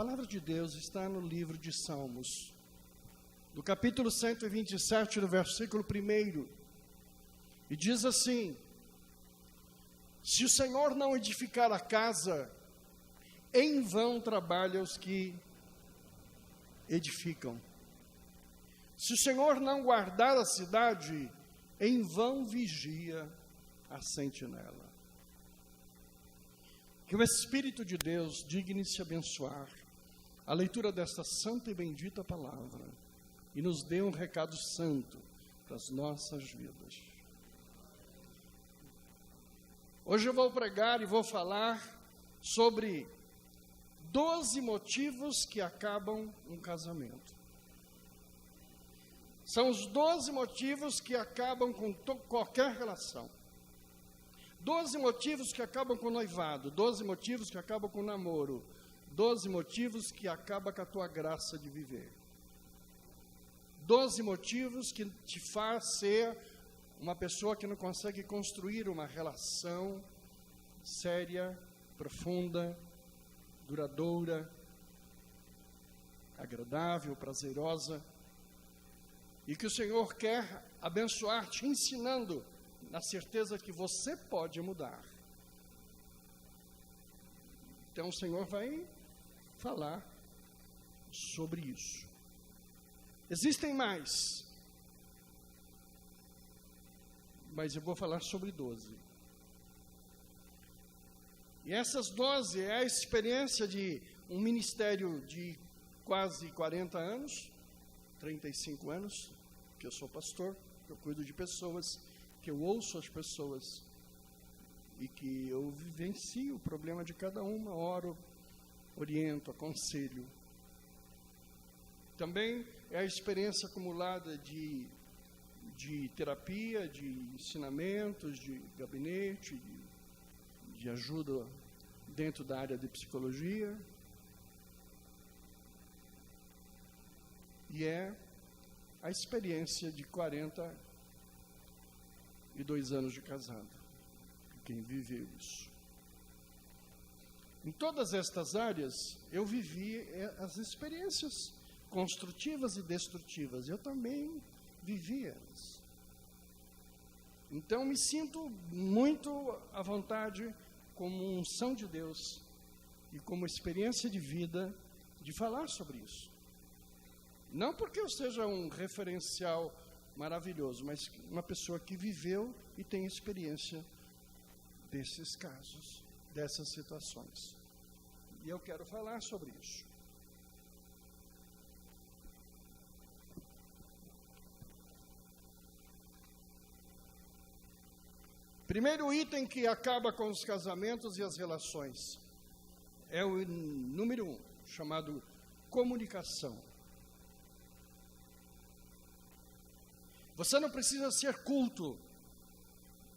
palavra de Deus está no livro de Salmos, no capítulo 127, no versículo 1, e diz assim: se o Senhor não edificar a casa, em vão trabalham os que edificam. Se o Senhor não guardar a cidade, em vão vigia a sentinela. Que o Espírito de Deus digne-se abençoar a leitura desta santa e bendita palavra e nos dê um recado santo para as nossas vidas. Hoje eu vou pregar e vou falar sobre 12 motivos que acabam um casamento. São os 12 motivos que acabam com qualquer relação. 12 motivos que acabam com o noivado, 12 motivos que acabam com o namoro, 12 motivos que acabam com a tua graça de viver. 12 motivos que te faz ser uma pessoa que não consegue construir uma relação séria, profunda, duradoura, agradável, prazerosa, e que o Senhor quer abençoar, te ensinando, na certeza que você pode mudar. Então o Senhor vai falar sobre isso. Existem mais, mas eu vou falar sobre 12. E essas 12 é a experiência de um ministério de quase 40 anos, 35 anos, que eu sou pastor, que eu cuido de pessoas, que eu ouço as pessoas e que eu vivencio o problema de cada uma, oro, oriento, aconselho. Também é a experiência acumulada de terapia, de ensinamentos, de gabinete, de ajuda dentro da área de psicologia. E é a experiência de 42 anos de casado, quem viveu isso. Em todas estas áreas, eu vivi as experiências construtivas e destrutivas. Eu também vivi elas. Então, me sinto muito à vontade, como unção de Deus e como experiência de vida, de falar sobre isso. Não porque eu seja um referencial maravilhoso, mas uma pessoa que viveu e tem experiência desses casos, dessas situações. E eu quero falar sobre isso. Primeiro item que acaba com os casamentos e as relações é o número 1, chamado comunicação. Você não precisa ser culto,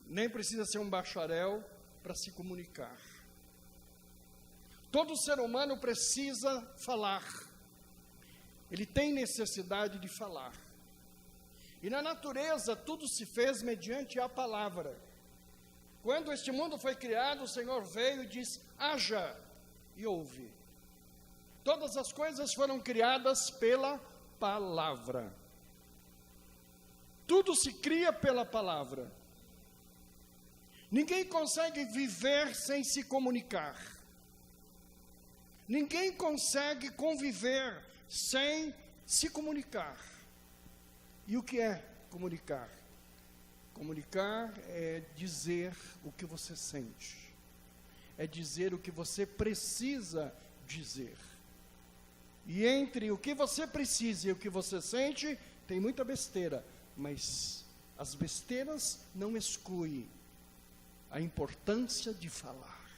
nem precisa ser um bacharel para se comunicar. Todo ser humano precisa falar. Ele tem necessidade de falar. E na natureza, tudo se fez mediante a palavra. Quando este mundo foi criado, o Senhor veio e disse: haja, e houve. Todas as coisas foram criadas pela palavra. Tudo se cria pela palavra. Ninguém consegue viver sem se comunicar. Ninguém consegue conviver sem se comunicar. E o que é comunicar? Comunicar é dizer o que você sente. É dizer o que você precisa dizer. E entre o que você precisa e o que você sente, tem muita besteira. Mas as besteiras não excluem a importância de falar.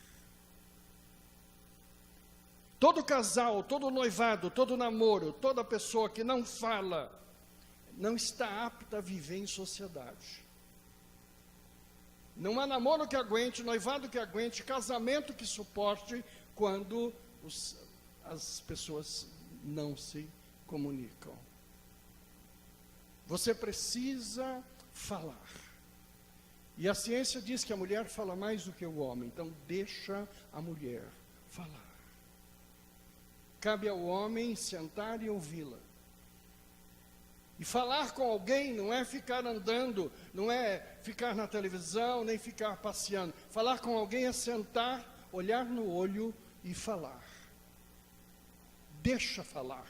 Todo casal, todo noivado, todo namoro, toda pessoa que não fala, não está apta a viver em sociedade. Não há namoro que aguente, noivado que aguente, casamento que suporte, quando as pessoas não se comunicam. Você precisa falar. E a ciência diz que a mulher fala mais do que o homem, então deixa a mulher falar. cabe ao homem sentar e ouvi-la. E falar com alguém não é ficar andando, não é ficar na televisão, nem ficar passeando. Falar com alguém é sentar, olhar no olho e falar. Deixa falar.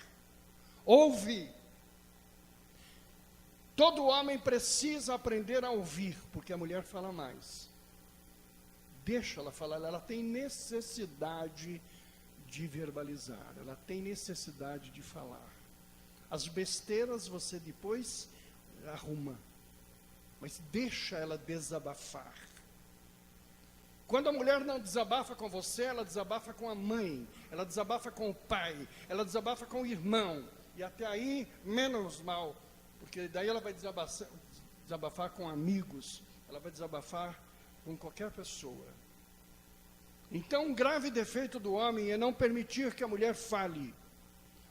Ouve. Todo homem precisa aprender a ouvir, porque a mulher fala mais. Deixa ela falar, ela tem necessidade de verbalizar, ela tem necessidade de falar. As besteiras você depois arruma, mas deixa ela desabafar. Quando a mulher não desabafa com você, ela desabafa com a mãe, ela desabafa com o pai, ela desabafa com o irmão, e até aí menos mal, porque daí ela vai desabafar com amigos, ela vai desabafar com qualquer pessoa. Então, um grave defeito do homem é não permitir que a mulher fale.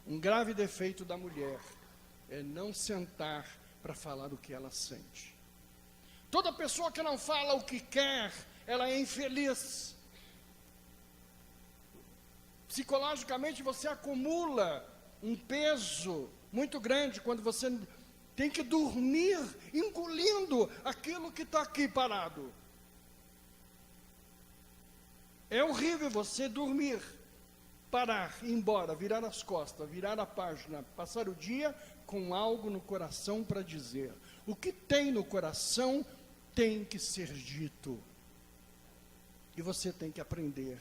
Um grave defeito da mulher é não sentar para falar o que ela sente. Toda pessoa que não fala o que quer, ela é infeliz. Psicologicamente você acumula um peso muito grande quando você tem que dormir engolindo aquilo que está aqui parado. É horrível você dormir, parar, ir embora, virar as costas, virar a página, passar o dia com algo no coração para dizer. O que tem no coração tem que ser dito. E você tem que aprender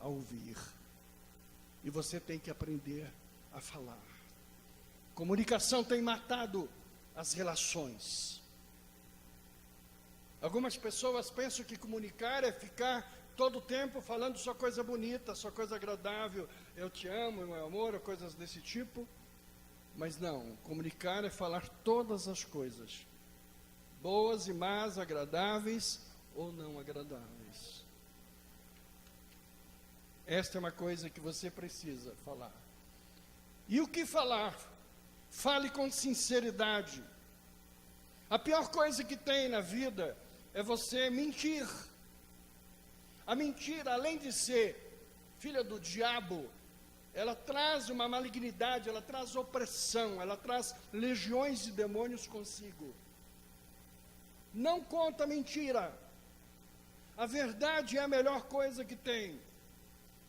a ouvir. E você tem que aprender a falar. Comunicação tem matado as relações. Algumas pessoas pensam que comunicar é ficar todo o tempo falando só coisa bonita, só coisa agradável, eu te amo, meu amor, ou coisas desse tipo. Mas não, comunicar é falar todas as coisas, boas e más, agradáveis ou não agradáveis. Esta é uma coisa que você precisa falar. E o que falar? Fale com sinceridade. A pior coisa que tem na vida é você mentir. A mentira, além de ser filha do diabo, ela traz uma malignidade, ela traz opressão, ela traz legiões de demônios consigo. Não conta mentira. A verdade é a melhor coisa que tem.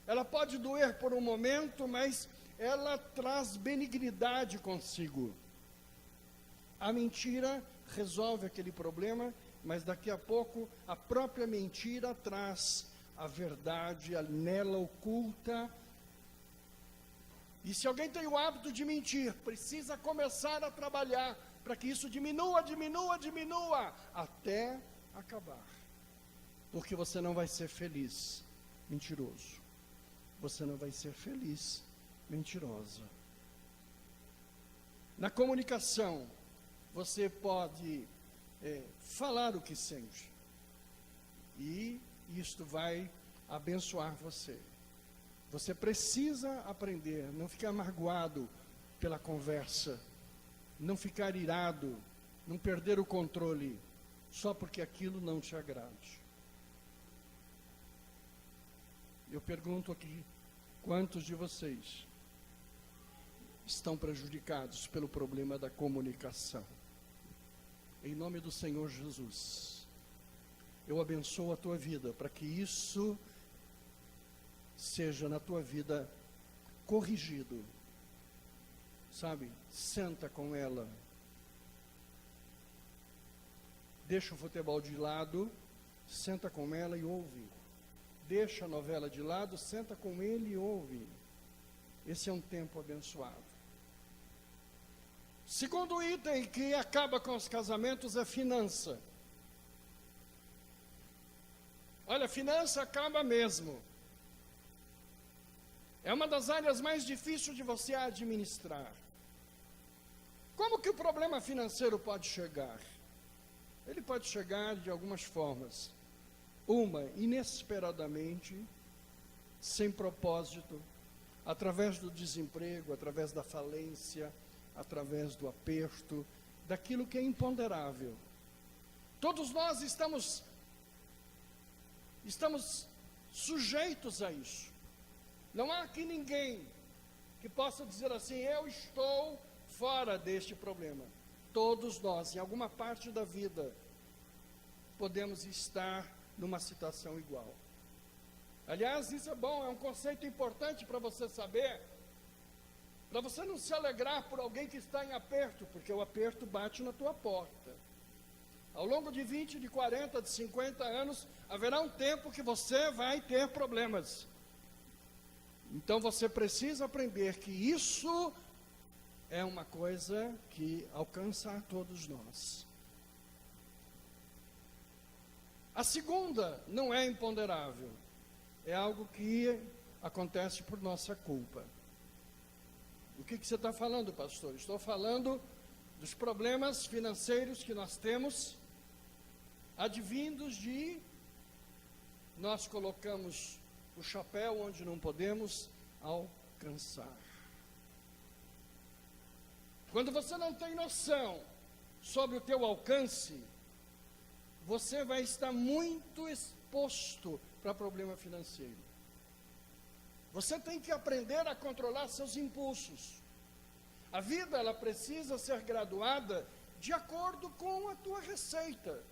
Ela pode doer por um momento, mas ela traz benignidade consigo. A mentira resolve aquele problema, mas daqui a pouco a própria mentira traz a verdade nela oculta. E se alguém tem o hábito de mentir, precisa começar a trabalhar para que isso diminua, até acabar. Porque você não vai ser feliz, mentiroso. Você não vai ser feliz, mentirosa. Na comunicação, você pode falar o que sente. E isto vai abençoar você. Você precisa aprender, não ficar magoado pela conversa, não ficar irado, não perder o controle, só porque aquilo não te agrade. Eu pergunto aqui, quantos de vocês estão prejudicados pelo problema da comunicação? Em nome do Senhor Jesus, eu abençoo a tua vida, para que isso seja na tua vida corrigido. Sabe, senta com ela. Deixa o futebol de lado, senta com ela e ouve. Deixa a novela de lado, senta com ele e ouve. Esse é um tempo abençoado. Segundo item que acaba com os casamentos é finança. Olha, finança acaba mesmo. É uma das áreas mais difíceis de você administrar. Como que o problema financeiro pode chegar? Ele pode chegar de algumas formas. Uma, inesperadamente, sem propósito, através do desemprego, através da falência, através do aperto, daquilo que é imponderável. Todos nós estamos sujeitos a isso. Não há aqui ninguém que possa dizer assim: eu estou fora deste problema. Todos nós, em alguma parte da vida, podemos estar numa situação igual. Aliás, isso é bom, é um conceito importante para você saber, para você não se alegrar por alguém que está em aperto, porque o aperto bate na tua porta. Ao longo de 20, de 40, de 50 anos, haverá um tempo que você vai ter problemas. Então você precisa aprender que isso é uma coisa que alcança a todos nós. A segunda não é imponderável, é algo que acontece por nossa culpa. O que você está falando, pastor? Estou falando dos problemas financeiros que nós temos, advindos de nós colocamos o chapéu onde não podemos alcançar. Quando você não tem noção sobre o teu alcance, você vai estar muito exposto para problema financeiro. Você tem que aprender a controlar seus impulsos. A vida, ela precisa ser graduada de acordo com a tua receita.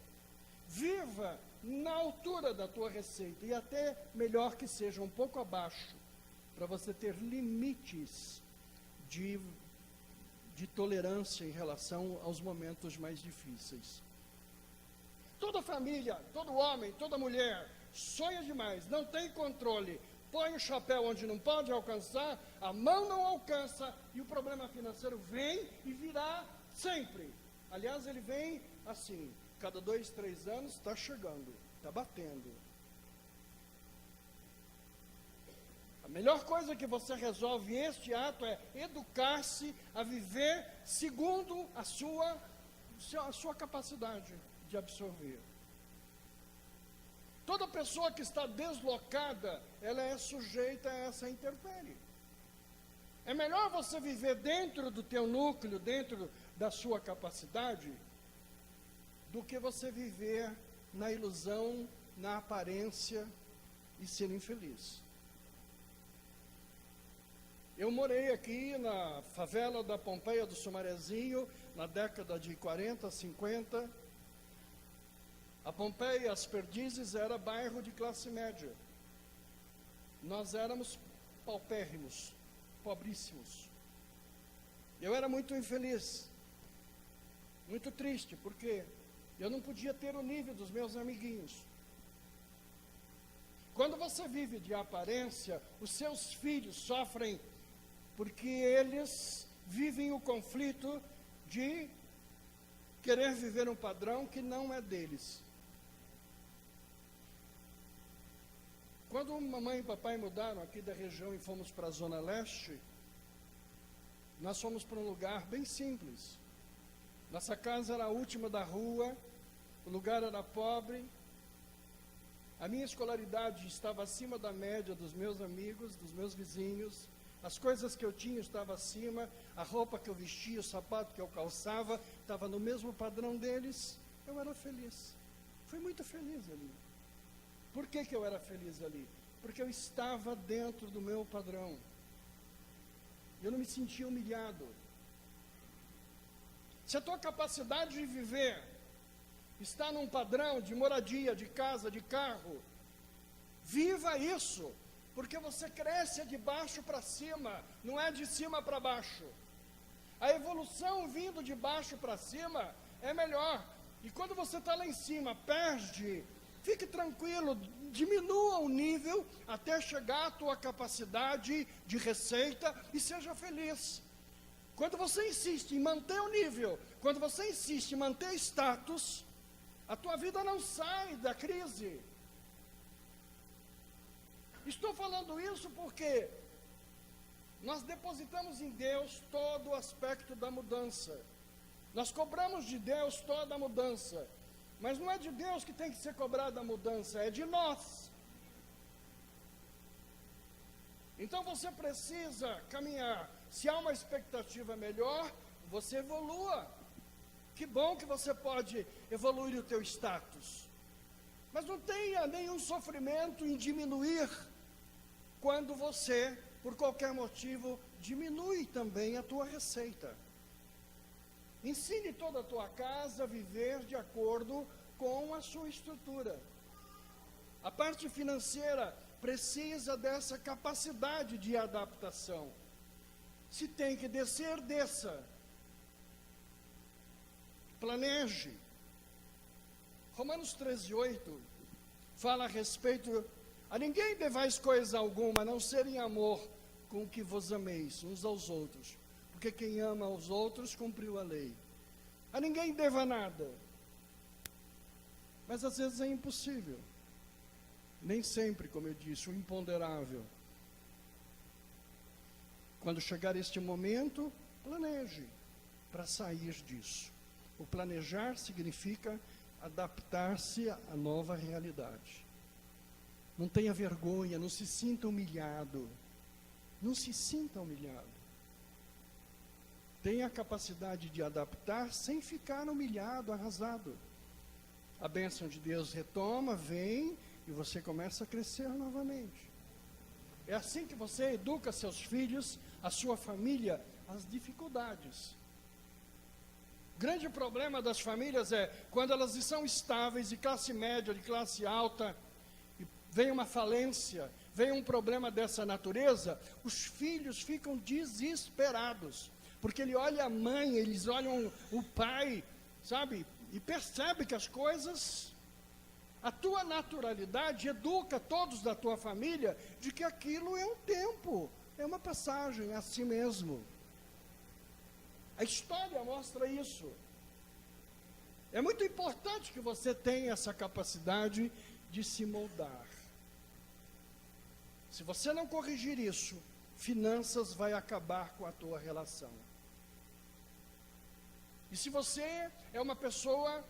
Viva na altura da tua receita, e até melhor que seja um pouco abaixo, para você ter limites de tolerância em relação aos momentos mais difíceis. Toda família, todo homem, toda mulher sonha demais, não tem controle, põe o chapéu onde não pode alcançar, a mão não alcança e o problema financeiro vem e virá sempre. Aliás, ele vem assim, cada 2, 3 anos está chegando, está batendo. A melhor coisa que você resolve este ato é educar-se a viver segundo a sua capacidade de absorver. Toda pessoa que está deslocada, ela é sujeita a essa intempérie. É melhor você viver dentro do teu núcleo, dentro da sua capacidade, do que você viver na ilusão, na aparência e ser infeliz. Eu morei aqui na favela da Pompeia do Sumarezinho, na década de 40, 50. A Pompeia, as Perdizes, era bairro de classe média. Nós éramos paupérrimos, pobríssimos. Eu era muito infeliz, muito triste, porque eu não podia ter o nível dos meus amiguinhos. Quando você vive de aparência, os seus filhos sofrem porque eles vivem o conflito de querer viver um padrão que não é deles. Quando mamãe e papai mudaram aqui da região e fomos para a Zona Leste, nós fomos para um lugar bem simples. Nossa casa era a última da rua, o lugar era pobre, a minha escolaridade estava acima da média dos meus amigos, dos meus vizinhos, as coisas que eu tinha estavam acima, a roupa que eu vestia, o sapato que eu calçava, estava no mesmo padrão deles. Eu era feliz, fui muito feliz ali. Por que eu era feliz ali? Porque eu estava dentro do meu padrão, eu não me sentia humilhado. Se a tua capacidade de viver está num padrão de moradia, de casa, de carro, viva isso, porque você cresce de baixo para cima, não é de cima para baixo. A evolução vindo de baixo para cima é melhor. E quando você está lá em cima, perde, fique tranquilo, diminua o nível até chegar à tua capacidade de receita e seja feliz. Quando você insiste em manter o nível, quando você insiste em manter status, a tua vida não sai da crise. Estou falando isso porque nós depositamos em Deus todo o aspecto da mudança. Nós cobramos de Deus toda a mudança. Mas não é de Deus que tem que ser cobrada a mudança, é de nós. Então você precisa caminhar. Se há uma expectativa melhor, você evolua. Que bom que você pode evoluir o teu status. Mas não tenha nenhum sofrimento em diminuir quando você, por qualquer motivo, diminui também a tua receita. Ensine toda a tua casa a viver de acordo com a sua estrutura. A parte financeira precisa dessa capacidade de adaptação. Se tem que descer, desça. Planeje. Romanos 13:8 fala a respeito: a ninguém devais coisa alguma, a não ser em amor, com o que vos ameis uns aos outros, porque quem ama aos outros cumpriu a lei. A ninguém deva nada. Mas às vezes é impossível. Nem sempre, como eu disse, o imponderável. Quando chegar este momento, planeje para sair disso. O planejar significa adaptar-se à nova realidade. Não tenha vergonha, não se sinta humilhado. Não se sinta humilhado. Tenha a capacidade de adaptar sem ficar humilhado, arrasado. A bênção de Deus retoma, vem e você começa a crescer novamente. É assim que você educa seus filhos, a sua família, as dificuldades. O grande problema das famílias é quando elas estão estáveis, de classe média, de classe alta, e vem uma falência, vem um problema dessa natureza, os filhos ficam desesperados, porque ele olha a mãe, eles olham o pai, sabe, e percebe que as coisas, a tua naturalidade educa todos da tua família de que aquilo é um tempo, é uma passagem, é assim mesmo. A história mostra isso. É muito importante que você tenha essa capacidade de se moldar. Se você não corrigir isso, finanças vai acabar com a tua relação. E se você é uma pessoa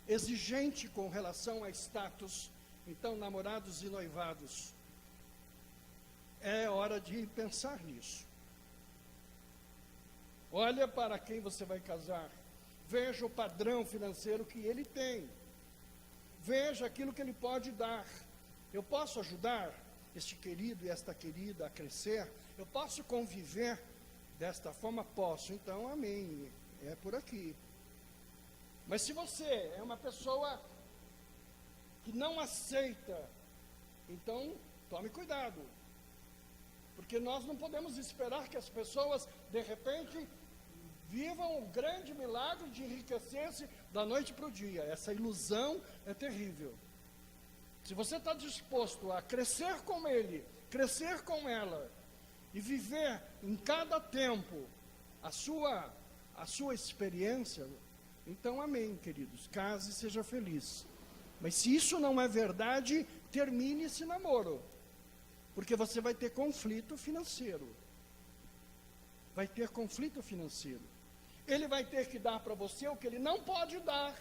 exigente com relação a status, então namorados e noivados, é hora de pensar nisso. Olha para quem você vai casar, veja o padrão financeiro que ele tem, veja aquilo que ele pode dar. Eu posso ajudar este querido e esta querida a crescer? Eu posso conviver desta forma? Posso, então amém, é por aqui. Mas se você é uma pessoa que não aceita, então tome cuidado, porque nós não podemos esperar que as pessoas de repente vivam o grande milagre de enriquecer-se da noite para o dia. Essa ilusão é terrível. Se você está disposto a crescer com ele, crescer com ela, e viver em cada tempo a sua experiência, então amém, queridos, case e seja feliz. Mas se isso não é verdade, termine esse namoro, porque você vai ter conflito financeiro. Vai ter conflito financeiro. Ele vai ter que dar para você o que ele não pode dar,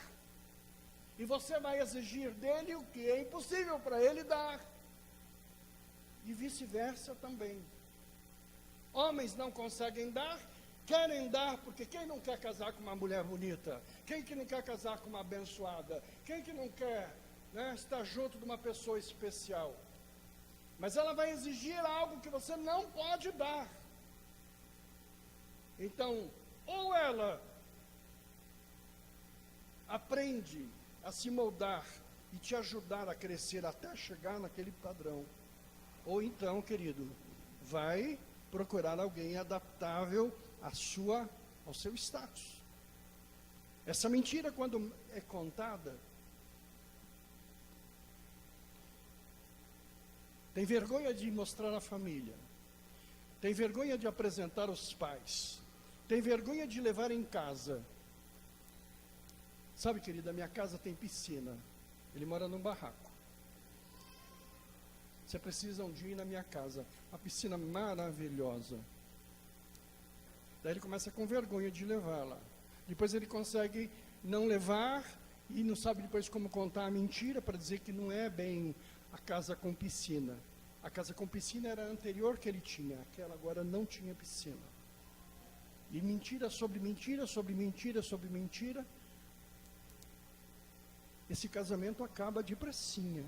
e você vai exigir dele o que é impossível para ele dar, e vice-versa também. Homens não conseguem dar, querem dar, porque quem não quer casar com uma mulher bonita? Quem que não quer casar com uma abençoada? Quem que não quer, né, estar junto de uma pessoa especial? Mas ela vai exigir algo que você não pode dar. Então, ou ela aprende a se moldar e te ajudar a crescer até chegar naquele padrão, ou então, querido, vai procurar alguém adaptável ao seu status. Essa mentira, quando é contada, tem vergonha de mostrar à família, tem vergonha de apresentar aos pais, tem vergonha de levar em casa. Sabe, querida, minha casa tem piscina. Ele mora num barraco. Você precisa um dia ir na minha casa, uma piscina maravilhosa. Daí ele começa com vergonha de levar lá. Depois ele consegue não levar e não sabe depois como contar a mentira para dizer que não é bem a casa com piscina. A casa com piscina era a anterior que ele tinha, aquela agora não tinha piscina. E mentira sobre mentira, sobre mentira, sobre mentira. Esse casamento acaba depressinha.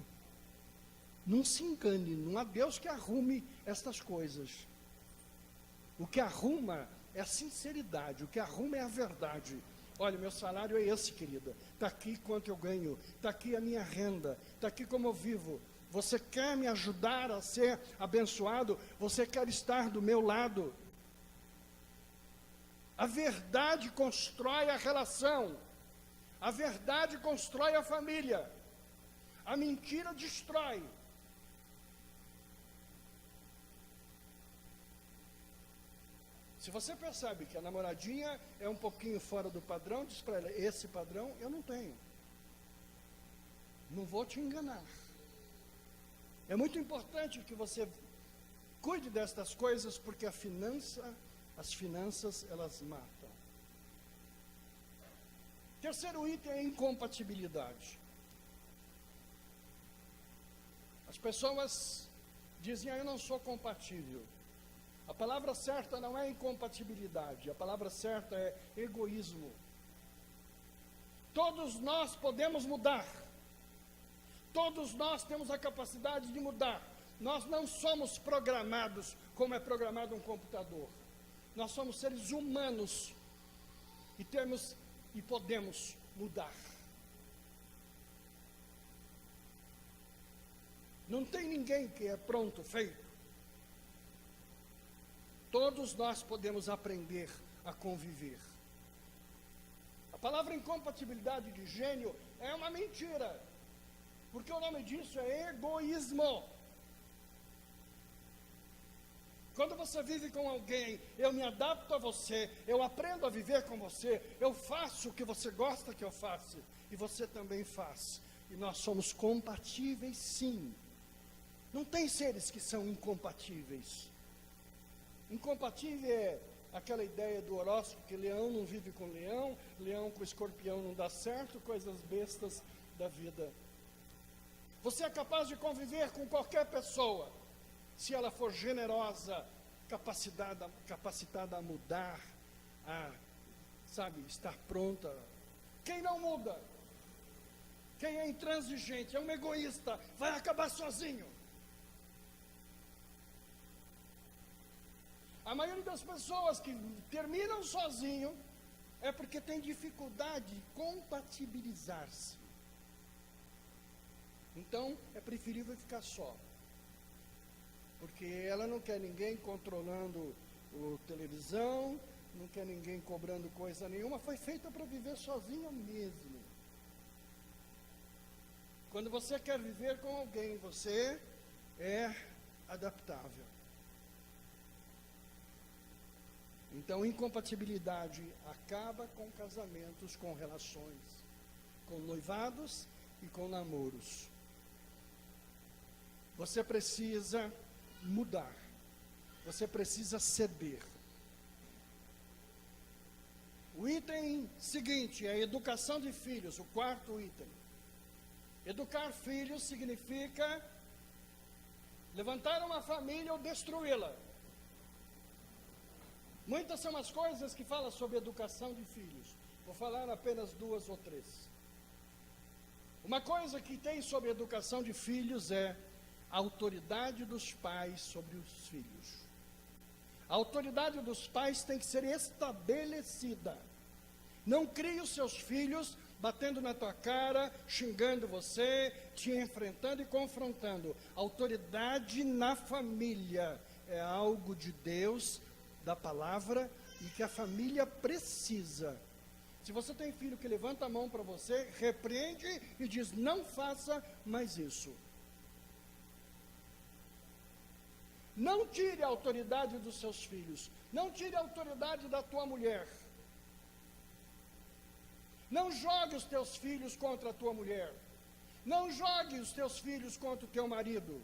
Não se engane, não há Deus que arrume estas coisas. O que arruma é a sinceridade, o que arruma é a verdade. Olha, meu salário é esse, querida. Está aqui quanto eu ganho, está aqui a minha renda, está aqui como eu vivo. Você quer me ajudar a ser abençoado? Você quer estar do meu lado? A verdade constrói a relação. A verdade constrói a família. A mentira destrói. Se você percebe que a namoradinha é um pouquinho fora do padrão, diz para ela, esse padrão eu não tenho. Não vou te enganar. É muito importante que você cuide destas coisas, porque as finanças, elas matam. Terceiro item é incompatibilidade. As pessoas dizem, eu não sou compatível. A palavra certa não é incompatibilidade, a palavra certa é egoísmo. Todos nós podemos mudar. Todos nós temos a capacidade de mudar. Nós não somos programados como é programado um computador. Nós somos seres humanos e podemos mudar. Não tem ninguém que é pronto, feito. Todos nós podemos aprender a conviver. A palavra incompatibilidade de gênio é uma mentira, porque o nome disso é egoísmo. Quando você vive com alguém, eu me adapto a você, eu aprendo a viver com você, eu faço o que você gosta que eu faça, e você também faz. E nós somos compatíveis, sim. Não tem seres que são incompatíveis. Incompatível é aquela ideia do horóscopo que leão não vive com leão, leão com escorpião não dá certo, coisas bestas da vida. Você é capaz de conviver com qualquer pessoa, se ela for generosa, capacitada a mudar, estar pronta. Quem não muda, quem é intransigente, é um egoísta, vai acabar sozinho. A maioria das pessoas que terminam sozinho é porque tem dificuldade de compatibilizar-se. Então, é preferível ficar só. Porque ela não quer ninguém controlando a televisão, não quer ninguém cobrando coisa nenhuma, foi feita para viver sozinha mesmo. Quando você quer viver com alguém, você é adaptável. Então, incompatibilidade acaba com casamentos, com relações, com noivados e com namoros. Você precisa mudar, você precisa ceder. O item seguinte é a educação de filhos, o quarto item. Educar filhos significa levantar uma família ou destruí-la. Muitas são as coisas que falam sobre educação de filhos. Vou falar apenas 2 ou 3. Uma coisa que tem sobre educação de filhos é a autoridade dos pais sobre os filhos. A autoridade dos pais tem que ser estabelecida. Não crie os seus filhos batendo na tua cara, xingando você, te enfrentando e confrontando. Autoridade na família é algo de Deus, da palavra, e que a família precisa. Se você tem filho que levanta a mão para você, repreende e diz, não faça mais isso. Não tire a autoridade dos seus filhos, não tire a autoridade da tua mulher. Não jogue os teus filhos contra a tua mulher. Não jogue os teus filhos contra o teu marido.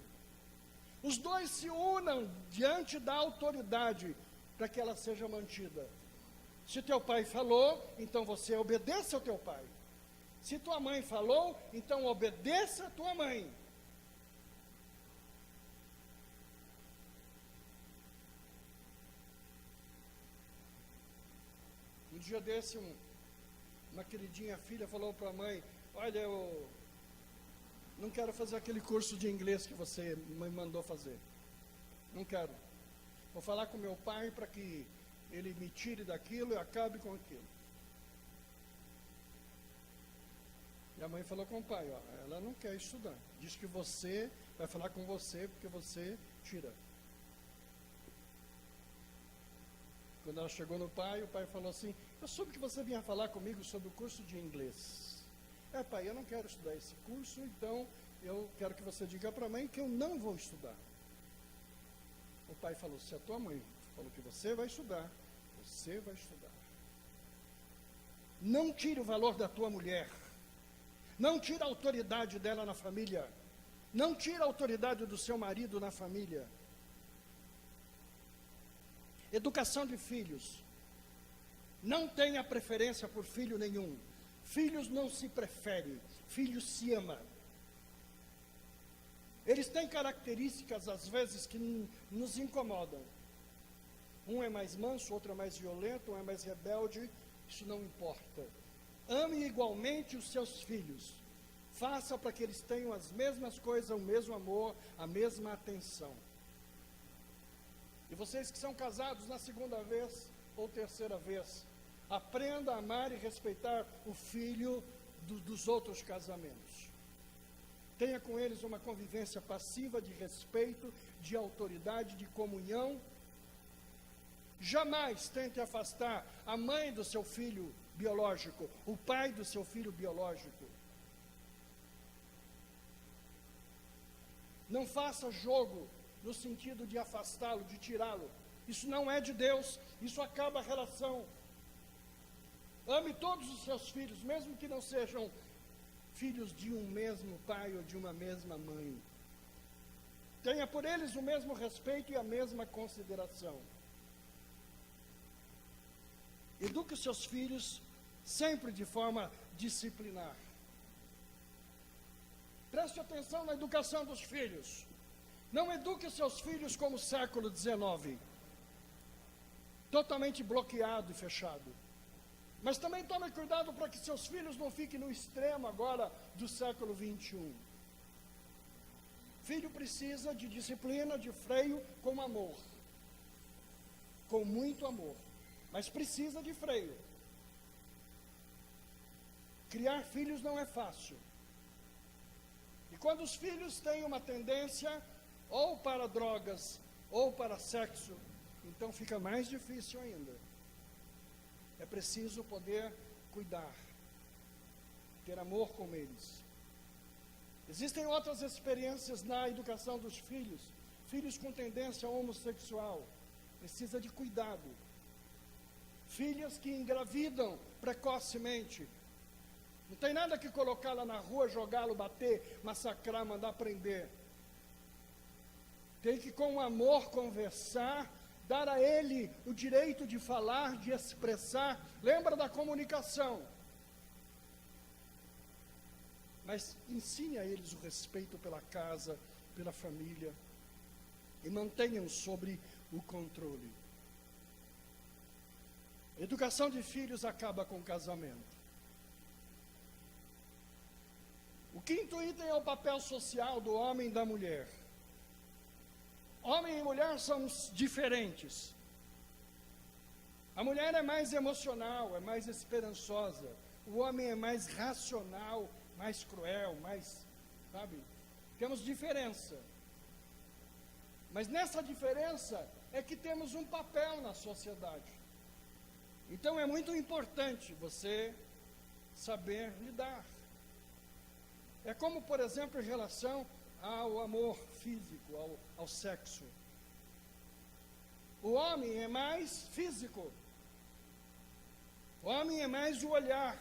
Os dois se unam diante da autoridade, para que ela seja mantida. Se teu pai falou, então você obedeça ao teu pai. Se tua mãe falou, então obedeça a tua mãe. Um dia desse, uma queridinha filha falou para a mãe, olha, Não quero fazer aquele curso de inglês que você me mandou fazer. Não quero. Vou falar com meu pai para que ele me tire daquilo e acabe com aquilo. E a mãe falou com o pai, ó, ela não quer estudar. Diz que você vai falar com você porque você tira. Quando ela chegou no pai, o pai falou assim, eu soube que você vinha falar comigo sobre o curso de inglês. Pai, eu não quero estudar esse curso, então eu quero que você diga para a mãe que eu não vou estudar. O pai falou, se a tua mãe falou que você vai estudar, você vai estudar. Não tire o valor da tua mulher. Não tire a autoridade dela na família. Não tire a autoridade do seu marido na família. Educação de filhos. Não tenha preferência por filho nenhum. Filhos não se preferem, filhos se amam. Eles têm características, às vezes, que nos incomodam. Um é mais manso, outro é mais violento, um é mais rebelde, isso não importa. Ame igualmente os seus filhos. Faça para que eles tenham as mesmas coisas, o mesmo amor, a mesma atenção. E vocês que são casados na segunda vez ou terceira vez, aprenda a amar e respeitar o filho dos outros casamentos. Tenha com eles uma convivência passiva de respeito, de autoridade, de comunhão. Jamais tente afastar a mãe do seu filho biológico, o pai do seu filho biológico. Não faça jogo no sentido de afastá-lo, de tirá-lo. Isso não é de Deus, isso acaba a relação. Ame todos os seus filhos, mesmo que não sejam filhos de um mesmo pai ou de uma mesma mãe. Tenha por eles o mesmo respeito e a mesma consideração. Eduque os seus filhos sempre de forma disciplinar. Preste atenção na educação dos filhos. Não eduque os seus filhos como o século XIX, totalmente bloqueado e fechado. Mas também tome cuidado para que seus filhos não fiquem no extremo agora do século XXI. Filho precisa de disciplina, de freio com amor. Com muito amor. Mas precisa de freio. Criar filhos não é fácil. E quando os filhos têm uma tendência ou para drogas ou para sexo, então fica mais difícil ainda. É preciso poder cuidar, ter amor com eles. Existem outras experiências na educação dos filhos. Filhos com tendência homossexual, precisa de cuidado. Filhas que engravidam precocemente. Não tem nada que colocá-la na rua, jogá-lo, bater, massacrar, mandar prender. Tem que com amor conversar, dar a ele o direito de falar, de expressar. Lembra da comunicação. Mas ensine a eles o respeito pela casa, pela família. E mantenham sobre o controle. A educação de filhos acaba com o casamento. O quinto item é o papel social do homem e da mulher. Homem e mulher são diferentes. A mulher é mais emocional, é mais esperançosa. O homem é mais racional, mais cruel, mais, sabe? Temos diferença. Mas nessa diferença é que temos um papel na sociedade. Então é muito importante você saber lidar. É como, por exemplo, em relação ao amor físico, ao sexo. O homem é mais físico. O homem é mais o olhar.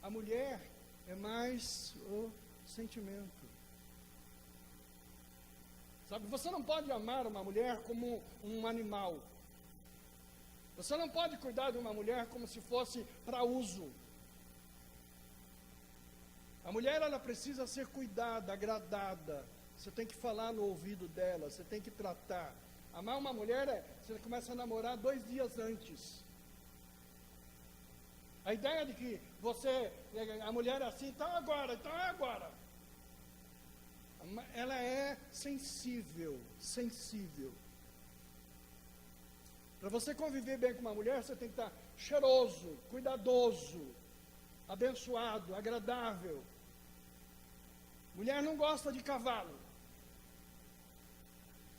A mulher é mais o sentimento. Sabe, você não pode amar uma mulher como um animal. Você não pode cuidar de uma mulher como se fosse para uso. A mulher, ela precisa ser cuidada, agradada. Você tem que falar no ouvido dela, você tem que tratar. Amar uma mulher você começa a namorar 2 dias antes. A ideia de que a mulher é assim, então é agora. ela é sensível, sensível. Para você conviver bem com uma mulher, você tem que estar cheiroso, cuidadoso, abençoado, agradável. Mulher não gosta de cavalo.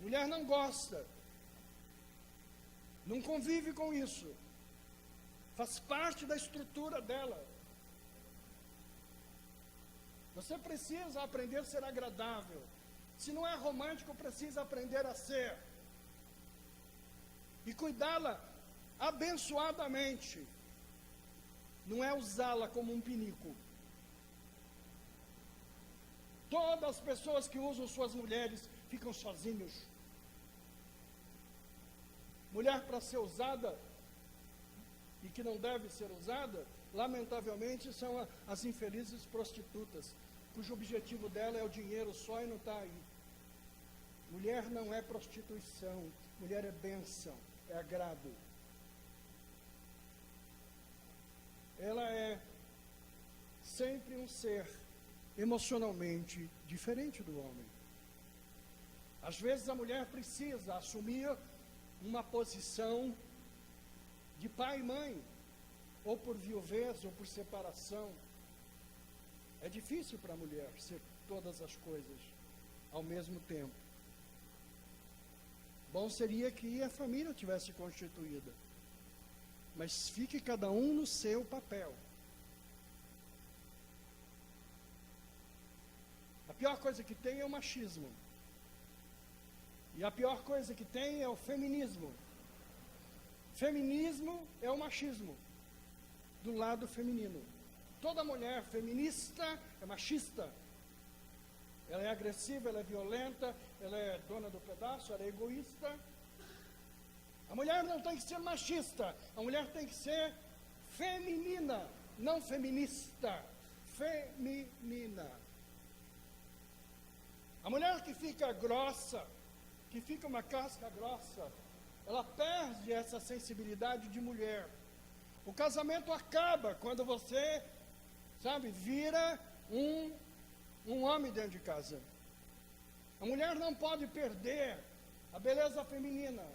Mulher não gosta. Não convive com isso. Faz parte da estrutura dela. Você precisa aprender a ser agradável. Se não é romântico, precisa aprender a ser. E cuidá-la abençoadamente. Não é usá-la como um pinico. Todas as pessoas que usam suas mulheres ficam sozinhos. Mulher para ser usada e que não deve ser usada, lamentavelmente, são as infelizes prostitutas, cujo objetivo dela é o dinheiro só e não está aí. Mulher não é prostituição, mulher é bênção, é agrado. Ela é sempre um ser emocionalmente diferente do homem. Às vezes a mulher precisa assumir uma posição de pai e mãe, ou por viuvez, ou por separação. É difícil para a mulher ser todas as coisas ao mesmo tempo. Bom seria que a família tivesse constituída, mas fique cada um no seu papel. A pior coisa que tem é o machismo. E a pior coisa que tem é o feminismo. Feminismo é o machismo do lado feminino. Toda mulher feminista é machista. Ela é agressiva, ela é violenta, ela é dona do pedaço, ela é egoísta. A mulher não tem que ser machista, a mulher tem que ser feminina, não feminista. Feminina. A mulher que fica grossa, que fica uma casca grossa, ela perde essa sensibilidade de mulher. O casamento acaba quando você, vira um homem dentro de casa. A mulher não pode perder a beleza feminina.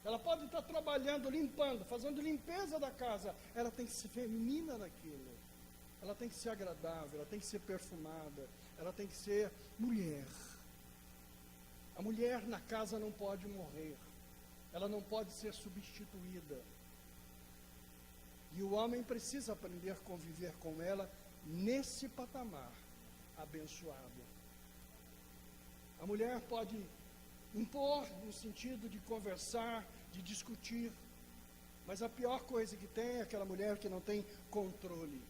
Ela pode estar trabalhando, limpando, fazendo limpeza da casa. Ela tem que ser feminina naquilo. Ela tem que ser agradável, ela tem que ser perfumada, ela tem que ser mulher. A mulher na casa não pode morrer. Ela não pode ser substituída. E o homem precisa aprender a conviver com ela nesse patamar abençoado. A mulher pode impor no sentido de conversar, de discutir, mas a pior coisa que tem é aquela mulher que não tem controle.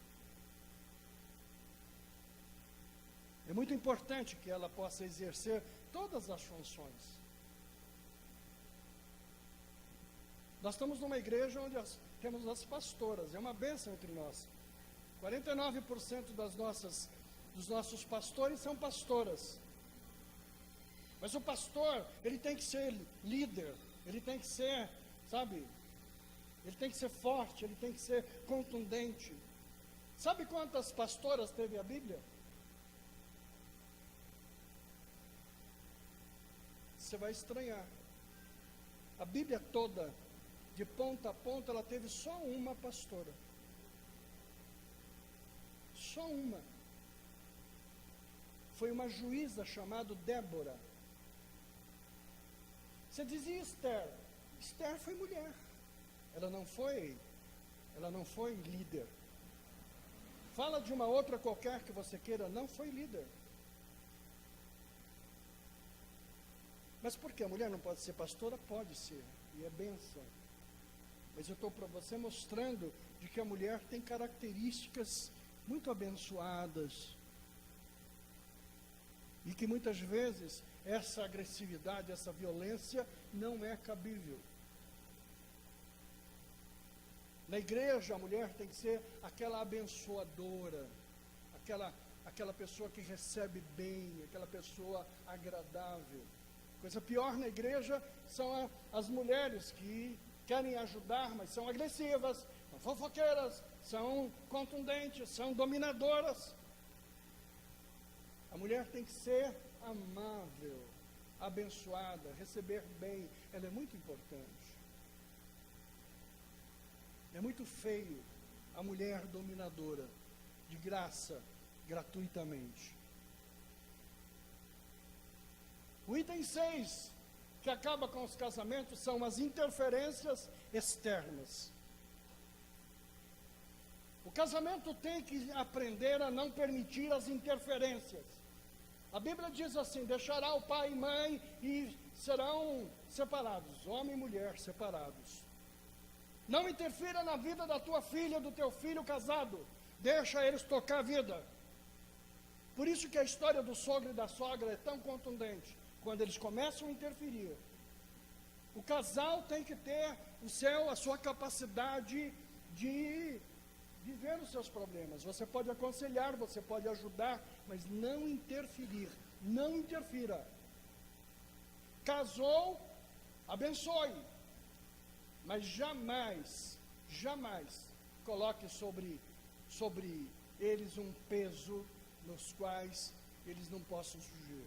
É muito importante que ela possa exercer todas as funções. Nós estamos numa igreja onde temos as pastoras, é uma bênção entre nós. 49% dos nossos pastores são pastoras. Mas o pastor, ele tem que ser líder, ele tem que ser, ele tem que ser forte, ele tem que ser contundente. Sabe quantas pastoras teve a Bíblia? Você vai estranhar. A Bíblia toda, de ponta a ponta, ela teve só uma pastora. Só uma. Foi uma juíza chamada Débora. Você dizia Esther. Esther foi mulher. Ela não foi líder. Fala de uma outra qualquer que você queira, não foi líder. Mas por que a mulher não pode ser pastora? Pode ser, e é bênção. Mas eu estou para você mostrando de que a mulher tem características muito abençoadas. E que muitas vezes essa agressividade, essa violência não é cabível. Na igreja a mulher tem que ser aquela abençoadora, aquela pessoa que recebe bem, aquela pessoa agradável. Coisa pior na igreja são as mulheres que querem ajudar, mas são agressivas, são fofoqueiras, são contundentes, são dominadoras. A A mulher tem que ser amável, abençoada, receber bem. Ela é muito importante. É muito feio a mulher dominadora, de graça, gratuitamente. O item 6, que acaba com os casamentos, são as interferências externas. O casamento tem que aprender a não permitir as interferências. A Bíblia diz assim: deixará o pai e mãe e serão separados, homem e mulher separados. Não interfira na vida da tua filha, do teu filho casado. Deixa eles tocar a vida. Por isso que a história do sogro e da sogra é tão contundente. Quando eles começam a interferir, o casal tem que ter a sua capacidade de ver os seus problemas. Você pode aconselhar, você pode ajudar, mas não interferir. Não interfira. Casou, abençoe. Mas jamais coloque sobre eles um peso nos quais eles não possam surgir.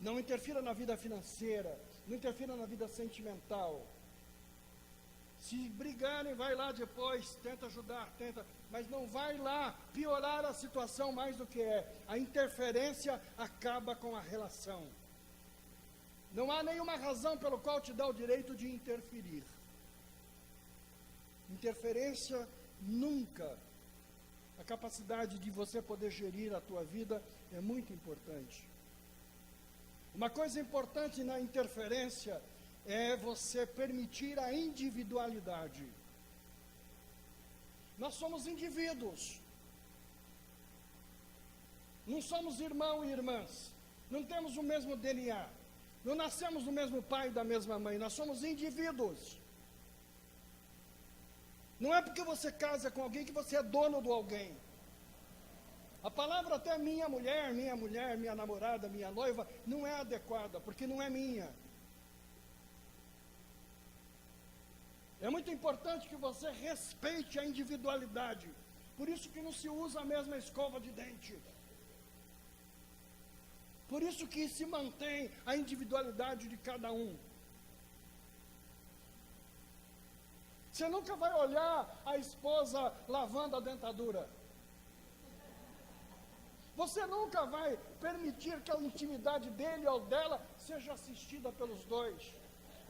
Não interfira na vida financeira, não interfira na vida sentimental. Se brigarem, vai lá depois, tenta ajudar, mas não vai lá piorar a situação mais do que é. A interferência acaba com a relação. Não há nenhuma razão pelo qual te dá o direito de interferir. Interferência nunca. A capacidade de você poder gerir a tua vida é muito importante. Uma coisa importante na interferência é você permitir a individualidade. Nós somos indivíduos. Não somos irmão e irmãs. Não temos o mesmo DNA. Não nascemos do mesmo pai e da mesma mãe. Nós somos indivíduos. Não é porque você casa com alguém que você é dono do alguém. A palavra até minha mulher, minha namorada, minha noiva, não é adequada, porque não é minha. É muito importante que você respeite a individualidade. Por isso que não se usa a mesma escova de dente. Por isso que se mantém a individualidade de cada um. Você nunca vai olhar a esposa lavando a dentadura. Você nunca vai permitir que a intimidade dele ou dela seja assistida pelos dois.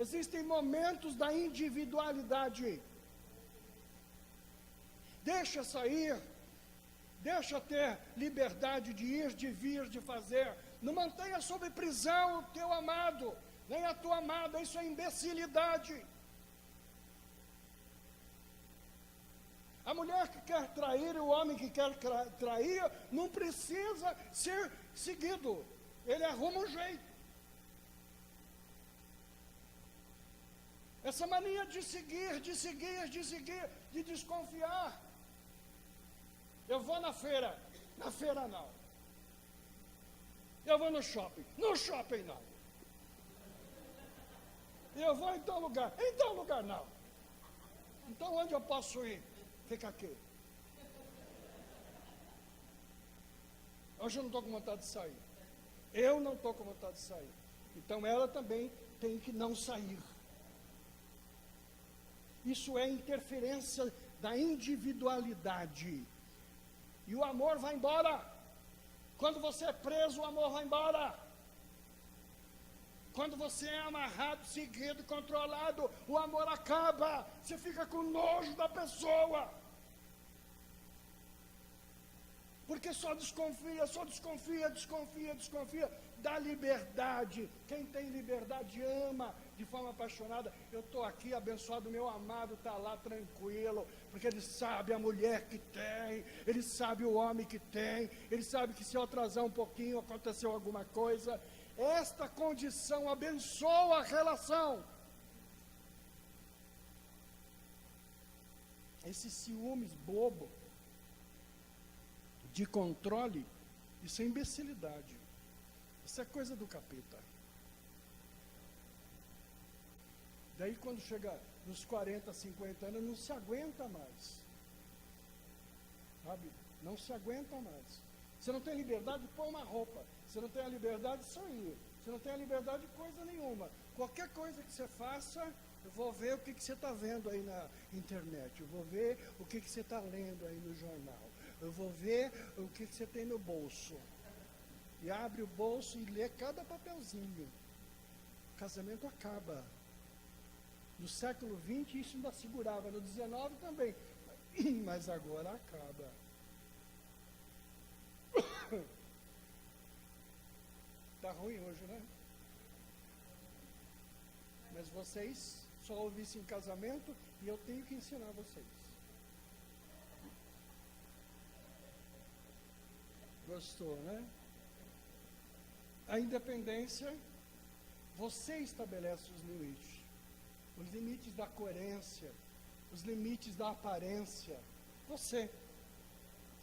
Existem momentos da individualidade. Deixa sair, deixa ter liberdade de ir, de vir, de fazer. Não mantenha sob prisão o teu amado, nem a tua amada, isso é imbecilidade. A mulher que quer trair e o homem que quer trair não precisa ser seguido. Ele arruma um jeito. Essa mania de seguir, de desconfiar. Eu vou na feira não. Eu vou no shopping não. Eu vou em tal lugar não. Então onde eu posso ir? Fica aqui. Hoje eu não estou com vontade de sair. Eu não estou com vontade de sair. Então ela também tem que não sair. Isso é interferência da individualidade. E o amor vai embora. Quando você é preso, o amor vai embora. Quando você é amarrado, seguido, controlado, o amor acaba. Você fica com nojo da pessoa. Porque só desconfia. Dá liberdade. Quem tem liberdade ama de forma apaixonada. Eu estou aqui abençoado, meu amado está lá tranquilo, porque ele sabe a mulher que tem, ele sabe o homem que tem, ele sabe que se eu atrasar um pouquinho, aconteceu alguma coisa. Esta condição abençoa a relação. Esse ciúmes bobo, de controle, isso é imbecilidade. Isso é coisa do capeta. Daí quando chega nos 40, 50 anos, não se aguenta mais. Sabe? Não se aguenta mais. Você não tem liberdade de pôr uma roupa. Você não tem a liberdade de sair. Você não tem a liberdade de coisa nenhuma. Qualquer coisa que você faça, eu vou ver o que você está vendo aí na internet. Eu vou ver o que você está lendo aí no jornal. Eu vou ver o que você tem no bolso. E abre o bolso e lê cada papelzinho. O casamento acaba. No século XX isso ainda segurava, no XIX também. Mas agora acaba. Está ruim hoje, né? Mas vocês só ouvem isso em casamento e eu tenho que ensinar vocês. Gostou, né? A independência, você estabelece os limites da coerência, os limites da aparência. Você,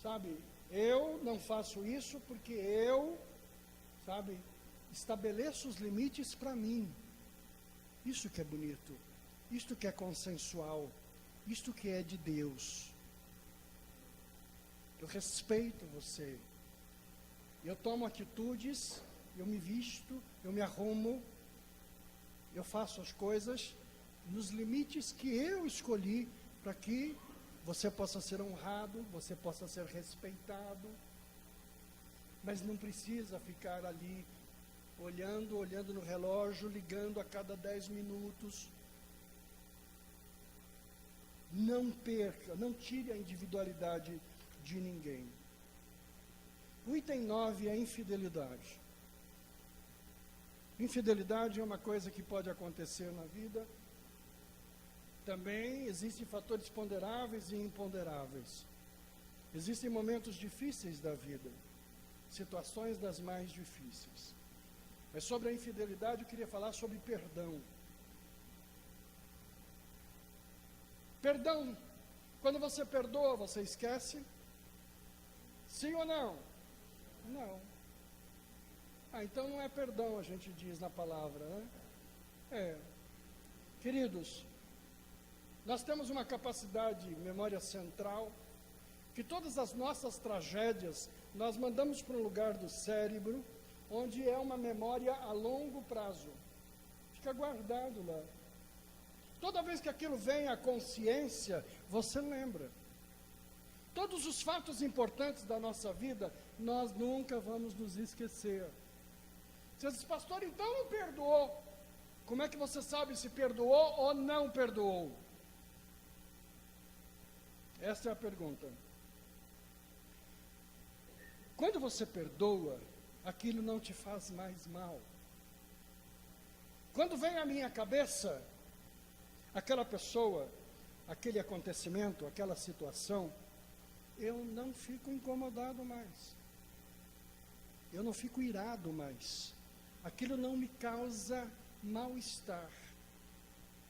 sabe? Eu não faço isso porque eu, sabe, estabeleço os limites para mim. Isso que é bonito, isto que é consensual, isto que é de Deus. Eu respeito você. Eu tomo atitudes, eu me visto, eu me arrumo, eu faço as coisas nos limites que eu escolhi para que você possa ser honrado, você possa ser respeitado, mas não precisa ficar ali olhando no relógio, ligando a cada 10 minutos. Não perca, não tire a individualidade de ninguém. O item 9 é a infidelidade. Infidelidade é uma coisa que pode acontecer na vida. Também existem fatores ponderáveis e imponderáveis. Existem momentos difíceis da vida, situações das mais difíceis. Mas sobre a infidelidade eu queria falar sobre perdão. Perdão, quando você perdoa, você esquece? Sim ou não? Não. Então não é perdão, a gente diz na palavra, né? Queridos, nós temos uma capacidade de memória central, que todas as nossas tragédias, nós mandamos para um lugar do cérebro, onde é uma memória a longo prazo. Fica guardado lá. Toda vez que aquilo vem à consciência, você lembra. Todos os fatos importantes da nossa vida, nós nunca vamos nos esquecer. Você diz, pastor, então não perdoou. Como é que você sabe se perdoou ou não perdoou? Essa é a pergunta. Quando você perdoa, aquilo não te faz mais mal. Quando vem à minha cabeça aquela pessoa, aquele acontecimento, aquela situação, eu não fico incomodado mais. Eu não fico irado mais. Aquilo não me causa mal-estar.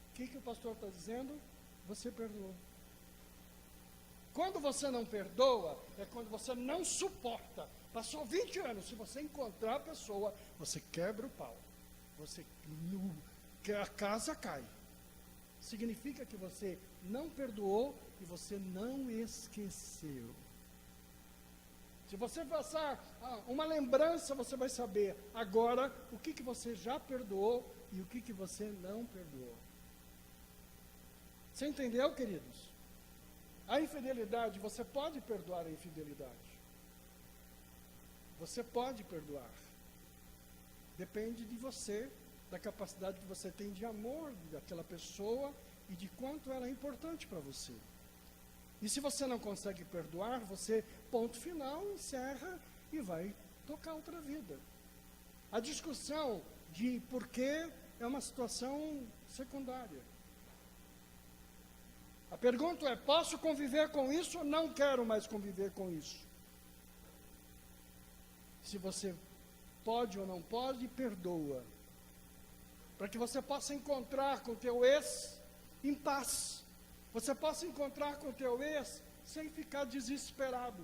O que o pastor está dizendo? Você perdoou. Quando você não perdoa, é quando você não suporta. Passou 20 anos, se você encontrar a pessoa, você quebra o pau. A casa cai. Significa que você não perdoou e você não esqueceu. Se você passar uma lembrança, você vai saber agora o que você já perdoou e o que você não perdoou. Você entendeu, queridos? A infidelidade, você pode perdoar a infidelidade. Você pode perdoar. Depende de você, da capacidade que você tem de amor daquela pessoa e de quanto ela é importante para você. E se você não consegue perdoar, você, ponto final, encerra e vai tocar outra vida. A discussão de porquê é uma situação secundária. A pergunta é, posso conviver com isso ou não quero mais conviver com isso? Se você pode ou não pode, perdoa. Para que você possa encontrar com o teu ex em paz. Você possa encontrar com o teu ex sem ficar desesperado.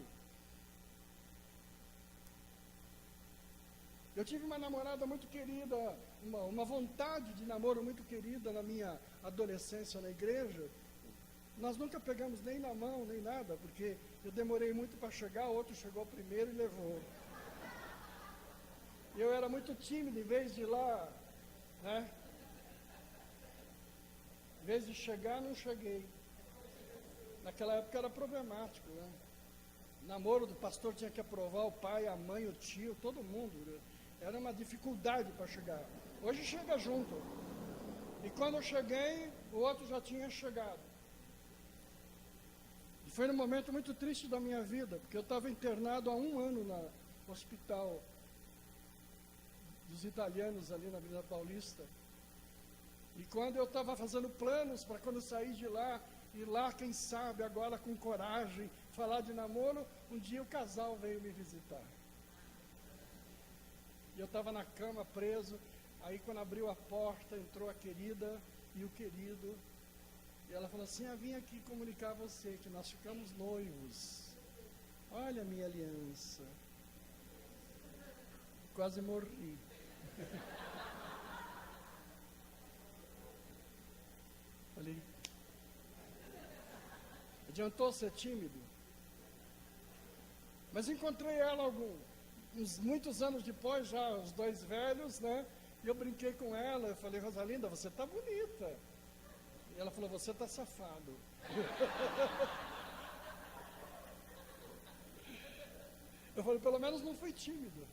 Eu tive uma namorada muito querida, uma vontade de namoro muito querida na minha adolescência na igreja. Nós nunca pegamos nem na mão, nem nada, porque eu demorei muito para chegar, o outro chegou primeiro e levou. Eu era muito tímido, em vez de ir lá, né? Em vez de chegar, não cheguei. Naquela época era problemático, né? Namoro do pastor tinha que aprovar o pai, a mãe, o tio, todo mundo. Né? Era uma dificuldade para chegar. Hoje chega junto. E quando eu cheguei, o outro já tinha chegado. E foi um momento muito triste da minha vida, porque eu estava internado há 1 ano no hospital dos italianos ali na Avenida Paulista. E quando eu estava fazendo planos para quando eu sair de lá, ir lá, quem sabe, agora com coragem, falar de namoro, um dia o casal veio me visitar. E eu estava na cama preso, aí quando abriu a porta, entrou a querida e o querido, e ela falou assim, vim aqui comunicar a você que nós ficamos noivos. Olha a minha aliança. Quase morri. Falei, adiantou ser tímido? Mas encontrei ela muitos anos depois, já os 2 velhos, né? E eu brinquei com ela, eu falei, Rosalinda, você está bonita. E ela falou, você está safado. Eu falei, pelo menos não fui tímido.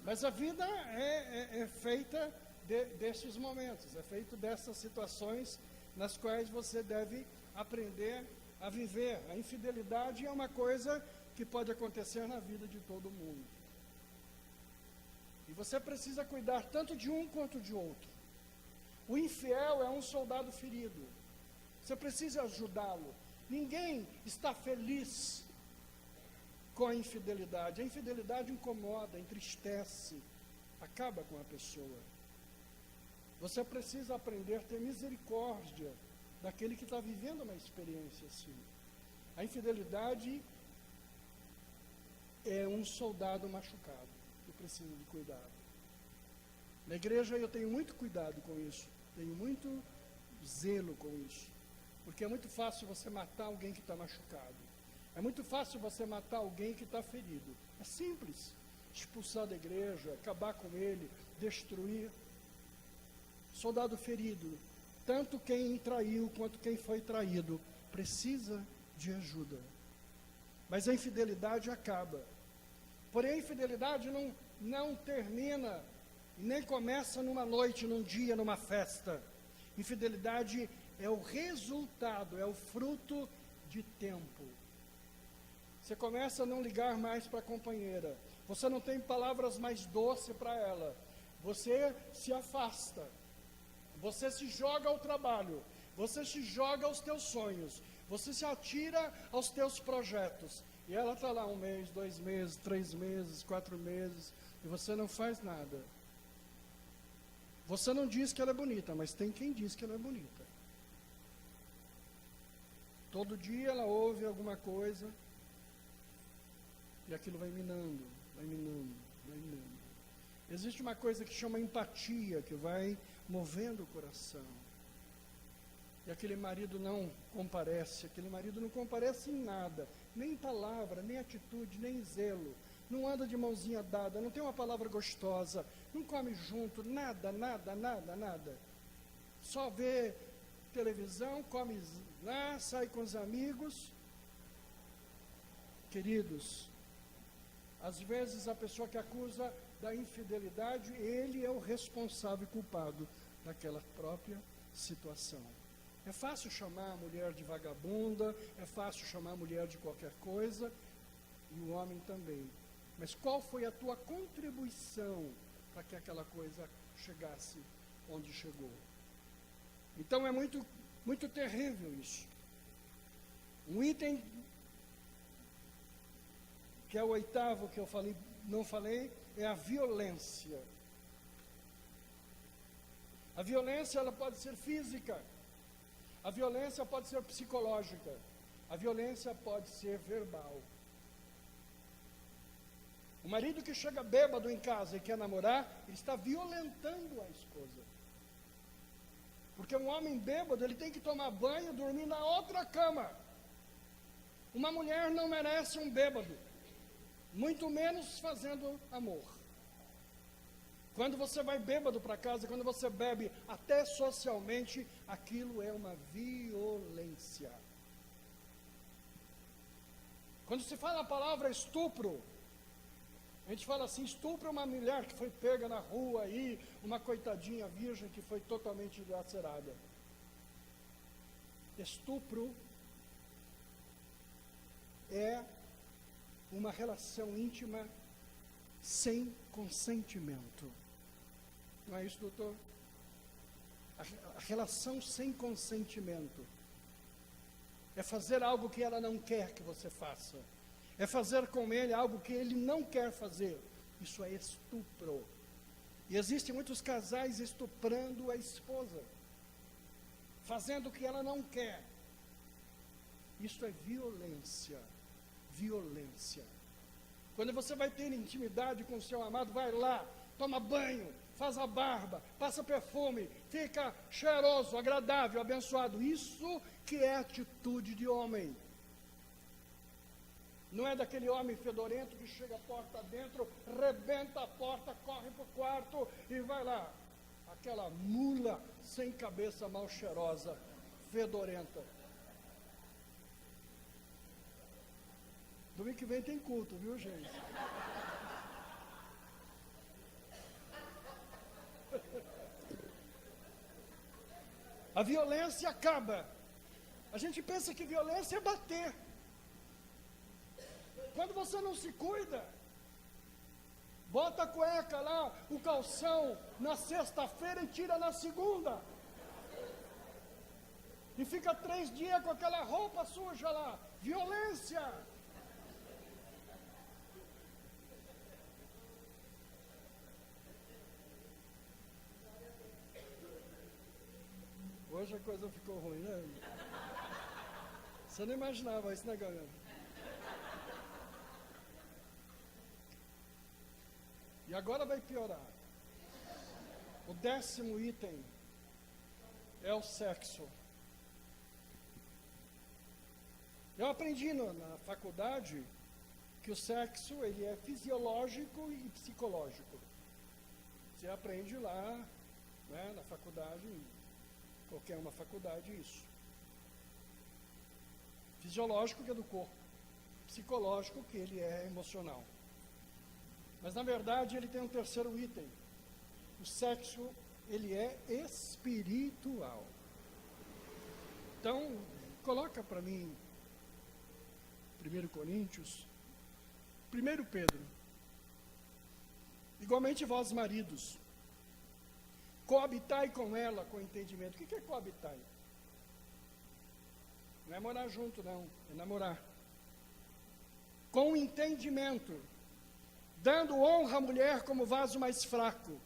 Mas a vida é feita destes momentos, é feito dessas situações nas quais você deve aprender a viver. A infidelidade é uma coisa que pode acontecer na vida de todo mundo. E você precisa cuidar tanto de um quanto de outro. O infiel é um soldado ferido. Você precisa ajudá-lo. Ninguém está feliz com a infidelidade. A infidelidade incomoda, entristece, acaba com a pessoa. Você precisa aprender a ter misericórdia daquele que está vivendo uma experiência assim. A infidelidade é um soldado machucado que precisa de cuidado. Na igreja eu tenho muito cuidado com isso, tenho muito zelo com isso, porque é muito fácil você matar alguém que está machucado. É muito fácil você matar alguém que está ferido. É simples. Expulsar da igreja, acabar com ele, destruir. Soldado ferido, tanto quem traiu quanto quem foi traído, precisa de ajuda. Mas a infidelidade acaba. Porém, a infidelidade não termina, nem começa numa noite, num dia, numa festa. Infidelidade é o resultado, é o fruto de tempo. Você começa a não ligar mais para a companheira. Você não tem palavras mais doces para ela. Você se afasta. Você se joga ao trabalho. Você se joga aos teus sonhos. Você se atira aos teus projetos. E ela está lá 1 mês, 2 meses, 3 meses, 4 meses. E você não faz nada. Você não diz que ela é bonita, mas tem quem diz que ela é bonita. Todo dia ela ouve alguma coisa. E aquilo vai minando, vai minando, vai minando. Existe uma coisa que chama empatia, que vai movendo o coração. E aquele marido não comparece em nada, nem em palavra, nem atitude, nem zelo. Não anda de mãozinha dada, não tem uma palavra gostosa, não come junto, nada, nada, nada, nada. Só vê televisão, come lá, sai com os amigos. Queridos, às vezes a pessoa que acusa da infidelidade, ele é o responsável e culpado daquela própria situação. É fácil chamar a mulher de vagabunda, é fácil chamar a mulher de qualquer coisa, e o homem também. Mas qual foi a tua contribuição para que aquela coisa chegasse onde chegou? Então é muito, muito terrível isso. Um item que é o 8º que eu não falei, é a violência. A violência, ela pode ser física, a violência pode ser psicológica, a violência pode ser verbal. O marido que chega bêbado em casa e quer namorar, ele está violentando a esposa. Porque um homem bêbado, ele tem que tomar banho e dormir na outra cama. Uma mulher não merece um bêbado, muito menos fazendo amor. Quando você vai bêbado para casa, quando você bebe até socialmente, aquilo é uma violência. Quando se fala a palavra estupro, a gente fala assim, estupro é uma mulher que foi pega na rua aí, uma coitadinha virgem que foi totalmente dilacerada. Estupro é uma relação íntima sem consentimento. Não é isso, doutor? A relação sem consentimento é fazer algo que ela não quer que você faça. É fazer com ele algo que ele não quer fazer. Isso é estupro. E existem muitos casais estuprando a esposa, fazendo o que ela não quer. Isso é violência. Violência. Quando você vai ter intimidade com o seu amado, vai lá, toma banho, faz a barba, passa perfume, fica cheiroso, agradável, abençoado. Isso que é atitude de homem. Não é daquele homem fedorento que chega a porta dentro, rebenta a porta, corre para o quarto e vai lá. Aquela mula sem cabeça, mal cheirosa, fedorenta. Domingo que vem tem culto, viu, gente? A violência acaba. A gente pensa que violência é bater. Quando você não se cuida, bota a cueca lá, o calção, na sexta-feira e tira na segunda. E fica 3 dias com aquela roupa suja lá. Violência. Hoje a coisa ficou ruim, né? Você não imaginava isso, né, galera? E agora vai piorar. O 10º item é o sexo. Eu aprendi na faculdade que o sexo ele é fisiológico e psicológico. Você aprende lá, né, na faculdade, qualquer uma faculdade, isso. Fisiológico que é do corpo, psicológico que ele é emocional. Mas na verdade ele tem um 3º item. O sexo, ele é espiritual. Então, coloca para mim 1 Coríntios, 1 Pedro. Igualmente vós, maridos, coabitai com ela com entendimento. O que é coabitar? Não é morar junto, não. É namorar. Com entendimento, dando honra à mulher como vaso mais fraco,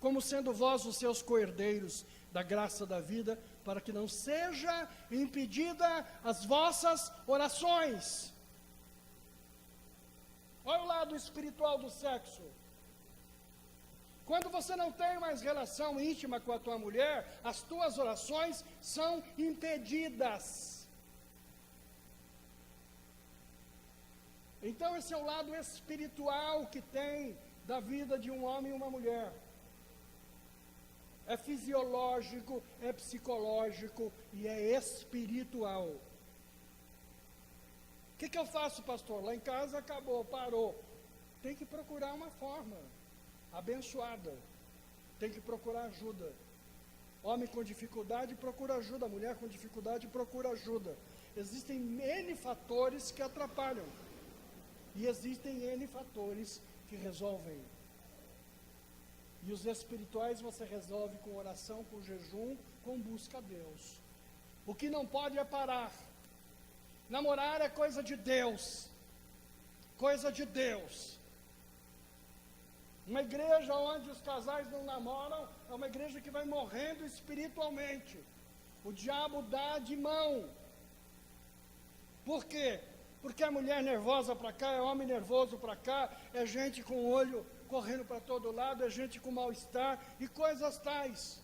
como sendo vós os seus coerdeiros da graça da vida, para que não seja impedida as vossas orações. Olha o lado espiritual do sexo. Quando você não tem mais relação íntima com a tua mulher, as tuas orações são impedidas. Então esse é o lado espiritual que tem da vida de um homem e uma mulher. É fisiológico, é psicológico e é espiritual. O que eu faço, pastor? Lá em casa acabou, parou. Tem que procurar uma forma abençoada. Tem que procurar ajuda. Homem com dificuldade procura ajuda, mulher com dificuldade procura ajuda. Existem N fatores que atrapalham. E existem N fatores que resolvem. E os espirituais você resolve com oração, com jejum, com busca a Deus. O que não pode é parar. Namorar é coisa de Deus. Coisa de Deus. Uma igreja onde os casais não namoram é uma igreja que vai morrendo espiritualmente. O diabo dá de mão. Por quê? Porque a mulher nervosa para cá, é homem nervoso para cá, é gente com o olho correndo para todo lado, é gente com mal-estar e coisas tais.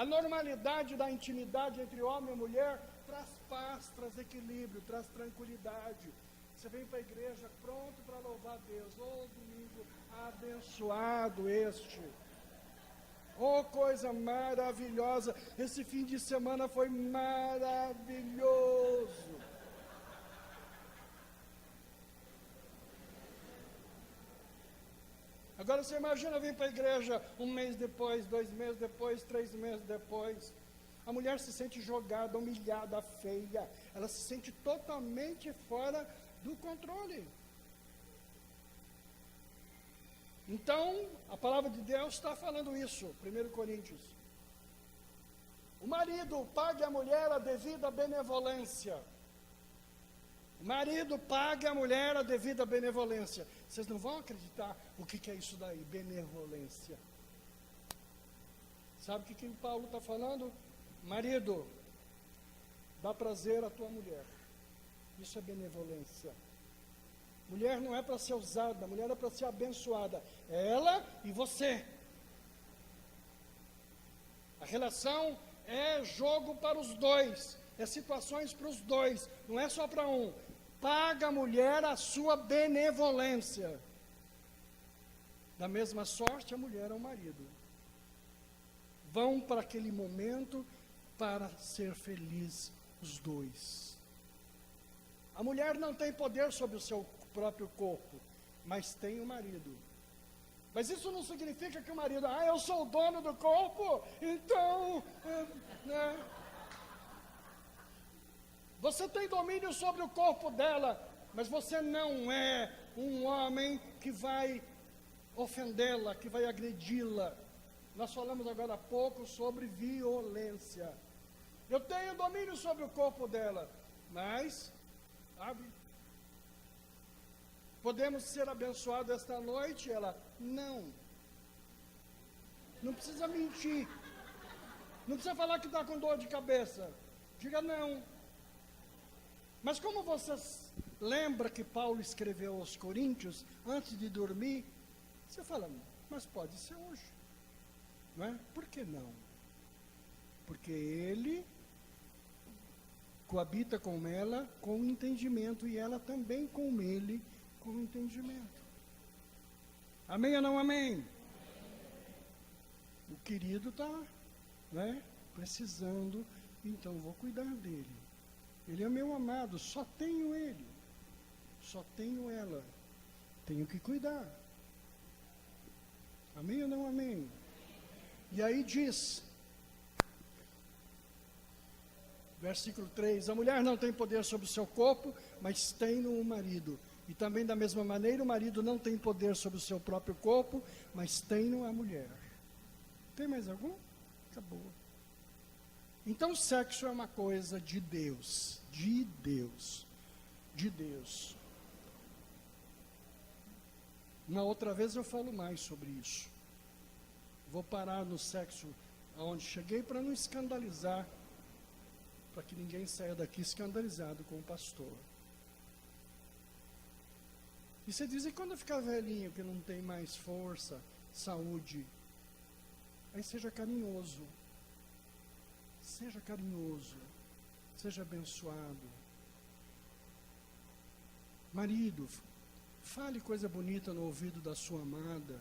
A normalidade da intimidade entre homem e mulher traz paz, traz equilíbrio, traz tranquilidade. Você vem para a igreja pronto para louvar a Deus. Domingo abençoado este. Coisa maravilhosa. Esse fim de semana foi maravilhoso. Agora você imagina vir para a igreja 1 mês depois, 2 meses depois, 3 meses depois. A mulher se sente jogada, humilhada, feia. Ela se sente totalmente fora do controle. Então, a palavra de Deus está falando isso, 1 Coríntios. O marido pague à mulher a devida benevolência. O marido paga a mulher a devida benevolência. Vocês não vão acreditar o que é isso daí, benevolência. Sabe o que Paulo está falando? Marido, dá prazer à tua mulher. Isso é benevolência. Mulher não é para ser usada, mulher é para ser abençoada. É ela e você. A relação é jogo para os dois, é situações para os dois, não é só para um. Paga a mulher a sua benevolência. Da mesma sorte, a mulher ao marido. Vão para aquele momento para ser feliz os dois. A mulher não tem poder sobre o seu próprio corpo, mas tem o marido. Mas isso não significa que o marido, eu sou o dono do corpo, então, né? Você tem domínio sobre o corpo dela, mas você não é um homem que vai ofendê-la, que vai agredi-la. Nós falamos agora há pouco sobre violência. Eu tenho domínio sobre o corpo dela, mas, sabe, podemos ser abençoados esta noite? Ela, não. Não precisa mentir. Não precisa falar que está com dor de cabeça. Diga não. Mas como vocês lembram que Paulo escreveu aos Coríntios, antes de dormir, você fala, mas pode ser hoje. Não é? Por que não? Porque ele coabita com ela com entendimento e ela também com ele com entendimento. Amém ou não amém? O querido está, né, precisando, então vou cuidar dele. Ele é meu amado, só tenho ele, só tenho ela, tenho que cuidar. Amém ou não amém? E aí diz, versículo 3, a mulher não tem poder sobre o seu corpo, mas tem no marido. E também da mesma maneira, o marido não tem poder sobre o seu próprio corpo, mas tem no a mulher. Tem mais algum? Acabou. Então, o sexo é uma coisa de Deus, de Deus, de Deus. Uma outra vez eu falo mais sobre isso. Vou parar no sexo aonde cheguei para não escandalizar, para que ninguém saia daqui escandalizado com o pastor. E você diz, e quando ficar velhinho, que não tem mais força, saúde? Aí seja carinhoso. Seja carinhoso. Seja abençoado. Marido, fale coisa bonita no ouvido da sua amada.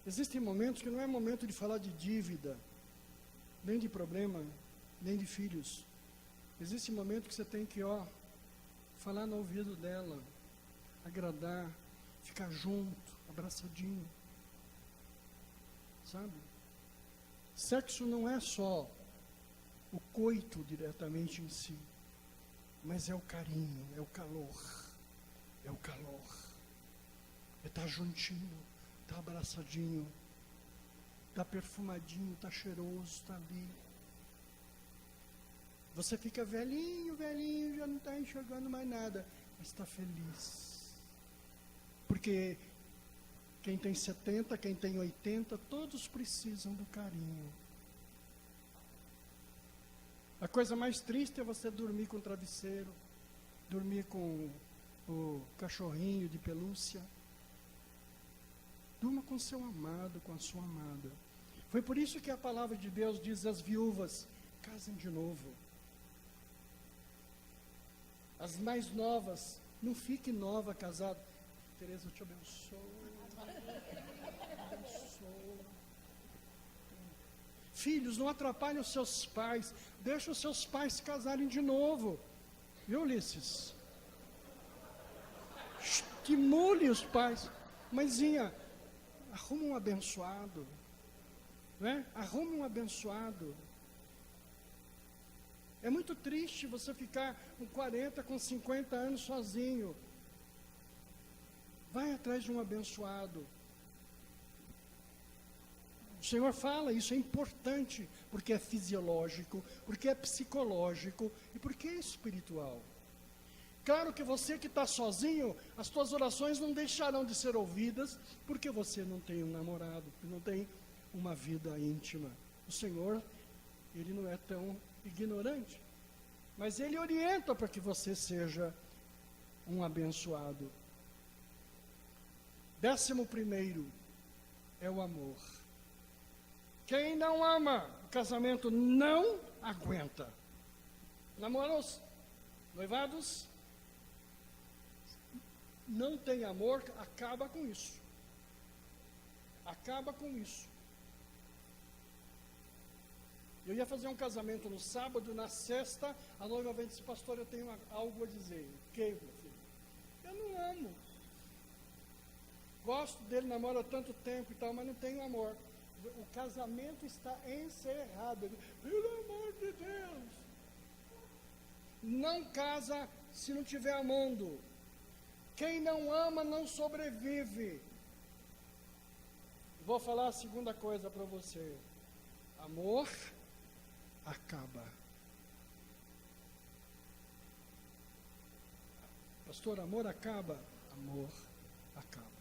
Existem momentos que não é momento de falar de dívida, nem de problema, nem de filhos. Existe momento que você tem que, falar no ouvido dela, agradar, ficar junto, abraçadinho. Sabe? Sexo não é só o coito diretamente em si, mas é o carinho, é o calor. É o calor. É estar juntinho, estar abraçadinho, estar perfumadinho, estar cheiroso, estar ali. Você fica velhinho, já não está enxergando mais nada, mas está feliz. Porque quem tem 70, quem tem 80, todos precisam do carinho. A coisa mais triste é você dormir com o travesseiro, dormir com o cachorrinho de pelúcia. Durma com seu amado, com a sua amada. Foi por isso que a palavra de Deus diz às viúvas: casem de novo. As mais novas, não fique nova casada. Tereza, eu te abençoo. Filhos, não atrapalhem os seus pais. Deixa os seus pais se casarem de novo. Viu, Ulisses? Estimule os pais. Mãezinha, arruma um abençoado. Né? Arrume um abençoado. É muito triste você ficar com 40, com 50 anos sozinho. Vai atrás de um abençoado. O Senhor fala, isso é importante, porque é fisiológico, porque é psicológico e porque é espiritual. Claro que você que está sozinho, as suas orações não deixarão de ser ouvidas, porque você não tem um namorado, não tem uma vida íntima. O Senhor, Ele não é tão ignorante, mas Ele orienta para que você seja um abençoado. 11º é o amor. Quem não ama o casamento não aguenta. Namoros, noivados, não tem amor, acaba com isso. Acaba com isso. Eu ia fazer um casamento no sábado, na sexta, a noiva veio e disse: pastor, eu tenho algo a dizer. O que, meu filho? Eu não amo. Gosto dele, namoro há tanto tempo e tal, mas não tenho amor. O casamento está encerrado. Pelo amor de Deus. Não casa se não estiver amando. Quem não ama não sobrevive. Vou falar a segunda coisa para você. Amor acaba. Pastor, amor acaba? Amor acaba.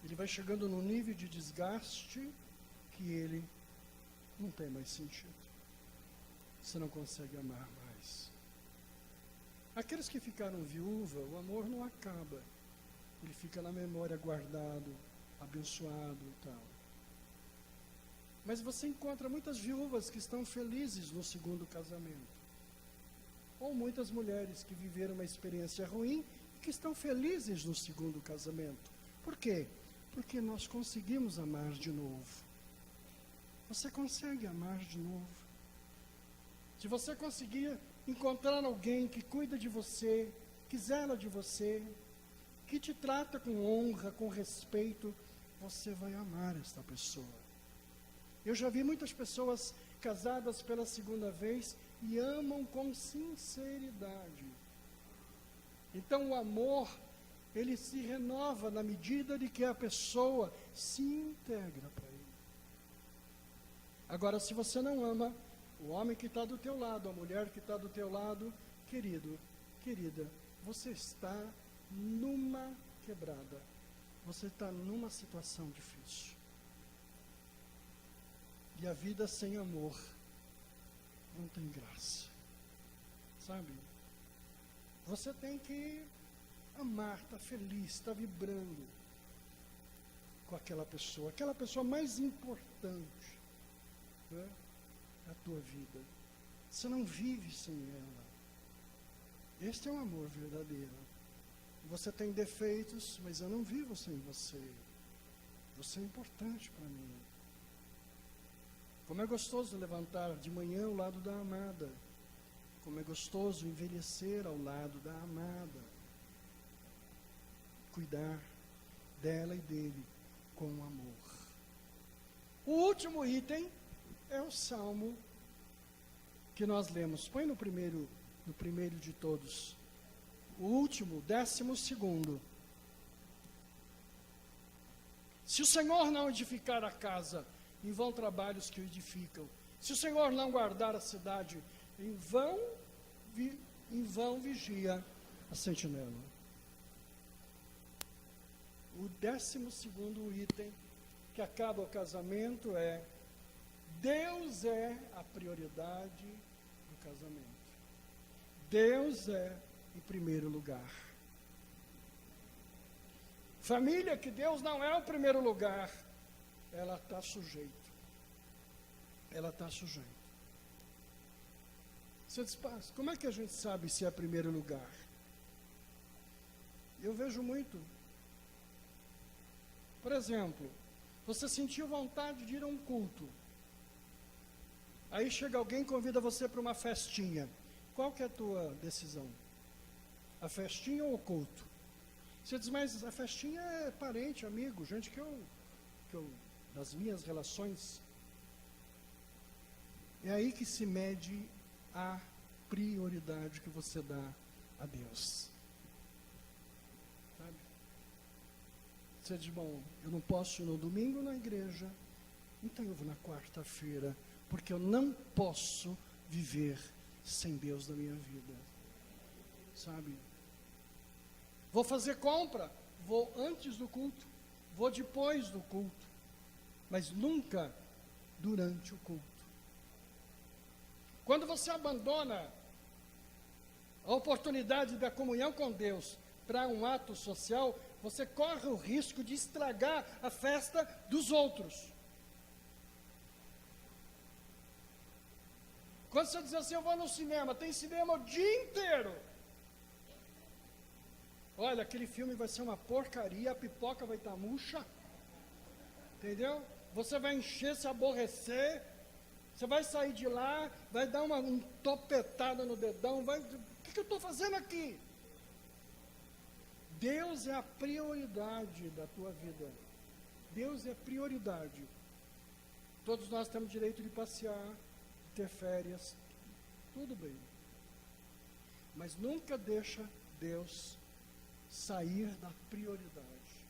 Ele vai chegando num nível de desgaste que ele não tem mais sentido. Você não consegue amar mais. Aqueles que ficaram viúva, o amor não acaba. Ele fica na memória guardado, abençoado e tal. Mas você encontra muitas viúvas que estão felizes no segundo casamento. Ou muitas mulheres que viveram uma experiência ruim e que estão felizes no segundo casamento. Por quê? Porque nós conseguimos amar de novo. Você consegue amar de novo. Se você conseguir encontrar alguém que cuida de você, que zela de você, que te trata com honra, com respeito, você vai amar esta pessoa. Eu já vi muitas pessoas casadas pela segunda vez e amam com sinceridade. Então o amor, ele se renova na medida de que a pessoa se integra para ele. Agora, se você não ama o homem que está do teu lado, a mulher que está do teu lado, querido, querida, você está numa quebrada. Você está numa situação difícil. E a vida sem amor não tem graça. Sabe? Você tem que amar, estar feliz, estar vibrando com aquela pessoa mais importante, né, da tua vida. Você não vive sem ela. Este é um amor verdadeiro. Você tem defeitos, mas eu não vivo sem você. Você é importante para mim. Como é gostoso levantar de manhã ao lado da amada. Como é gostoso envelhecer ao lado da amada. Cuidar dela e dele com amor. O último item é o salmo que nós lemos. Põe no primeiro de todos. O último, 12º. Se o Senhor não edificar a casa, em vão trabalhos que o edificam. Se o Senhor não guardar a cidade, em vão vigia a sentinela. O 12º item que acaba o casamento é: Deus é a prioridade do casamento. Deus é em primeiro lugar. Família que Deus não é o primeiro lugar, ela está sujeita. Ela está sujeita. Você diz, pastor, como é que a gente sabe se é primeiro lugar? Eu vejo muito. Por exemplo, você sentiu vontade de ir a um culto. Aí chega alguém e convida você para uma festinha. Qual que é a tua decisão? A festinha ou o culto? Você diz, mas a festinha é parente, amigo, gente que eu das minhas relações. É aí que se mede a prioridade que você dá a Deus. Sabe? Você diz, bom, eu não posso ir no domingo na igreja, então eu vou na quarta-feira, porque eu não posso viver sem Deus na minha vida. Sabe? Vou fazer compra, vou antes do culto, vou depois do culto, mas nunca durante o culto. Quando você abandona a oportunidade da comunhão com Deus para um ato social, você corre o risco de estragar a festa dos outros. Quando você diz assim, eu vou no cinema, tem cinema o dia inteiro. Olha, aquele filme vai ser uma porcaria, a pipoca vai estar murcha. Entendeu? Você vai encher, se aborrecer. Você vai sair de lá, vai dar uma topetada no dedão, o que eu estou fazendo aqui? Deus é a prioridade da tua vida. Deus é prioridade. Todos nós temos direito de passear, de ter férias, tudo bem. Mas nunca deixa Deus sair da prioridade.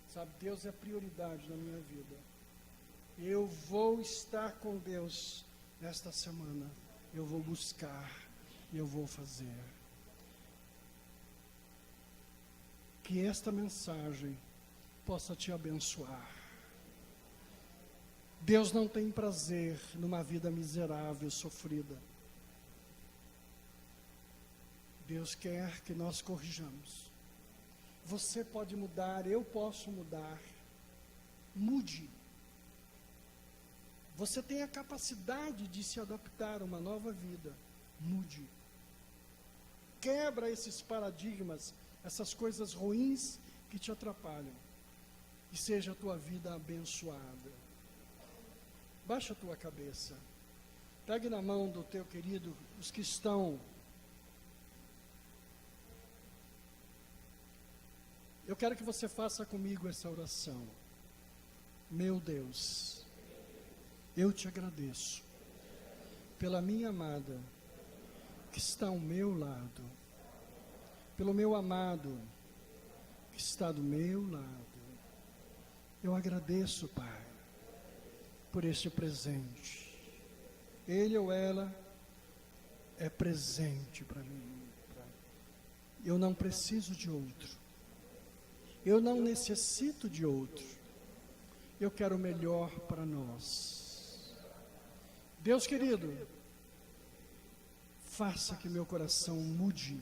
Sabe, Deus é prioridade na minha vida. Eu vou estar com Deus nesta semana. Eu vou buscar e eu vou fazer. Que esta mensagem possa te abençoar. Deus não tem prazer numa vida miserável, sofrida. Deus quer que nós corrijamos. Você pode mudar, eu posso mudar. Mude. Você tem a capacidade de se adaptar a uma nova vida. Mude. Quebra esses paradigmas, essas coisas ruins que te atrapalham. E seja a tua vida abençoada. Baixa a tua cabeça. Pegue na mão do teu querido, os que estão. Eu quero que você faça comigo essa oração. Meu Deus, eu te agradeço pela minha amada que está ao meu lado, pelo meu amado que está do meu lado. Eu agradeço, Pai, por este presente. Ele ou ela é presente para mim. Eu não preciso de outro. Eu não necessito de outro. Eu quero o melhor para nós. Deus querido, faça que meu coração mude.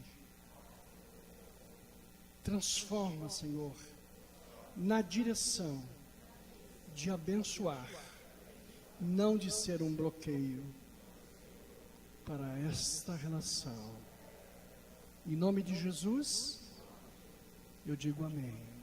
Transforma, Senhor, na direção de abençoar, não de ser um bloqueio para esta relação. Em nome de Jesus, eu digo amém.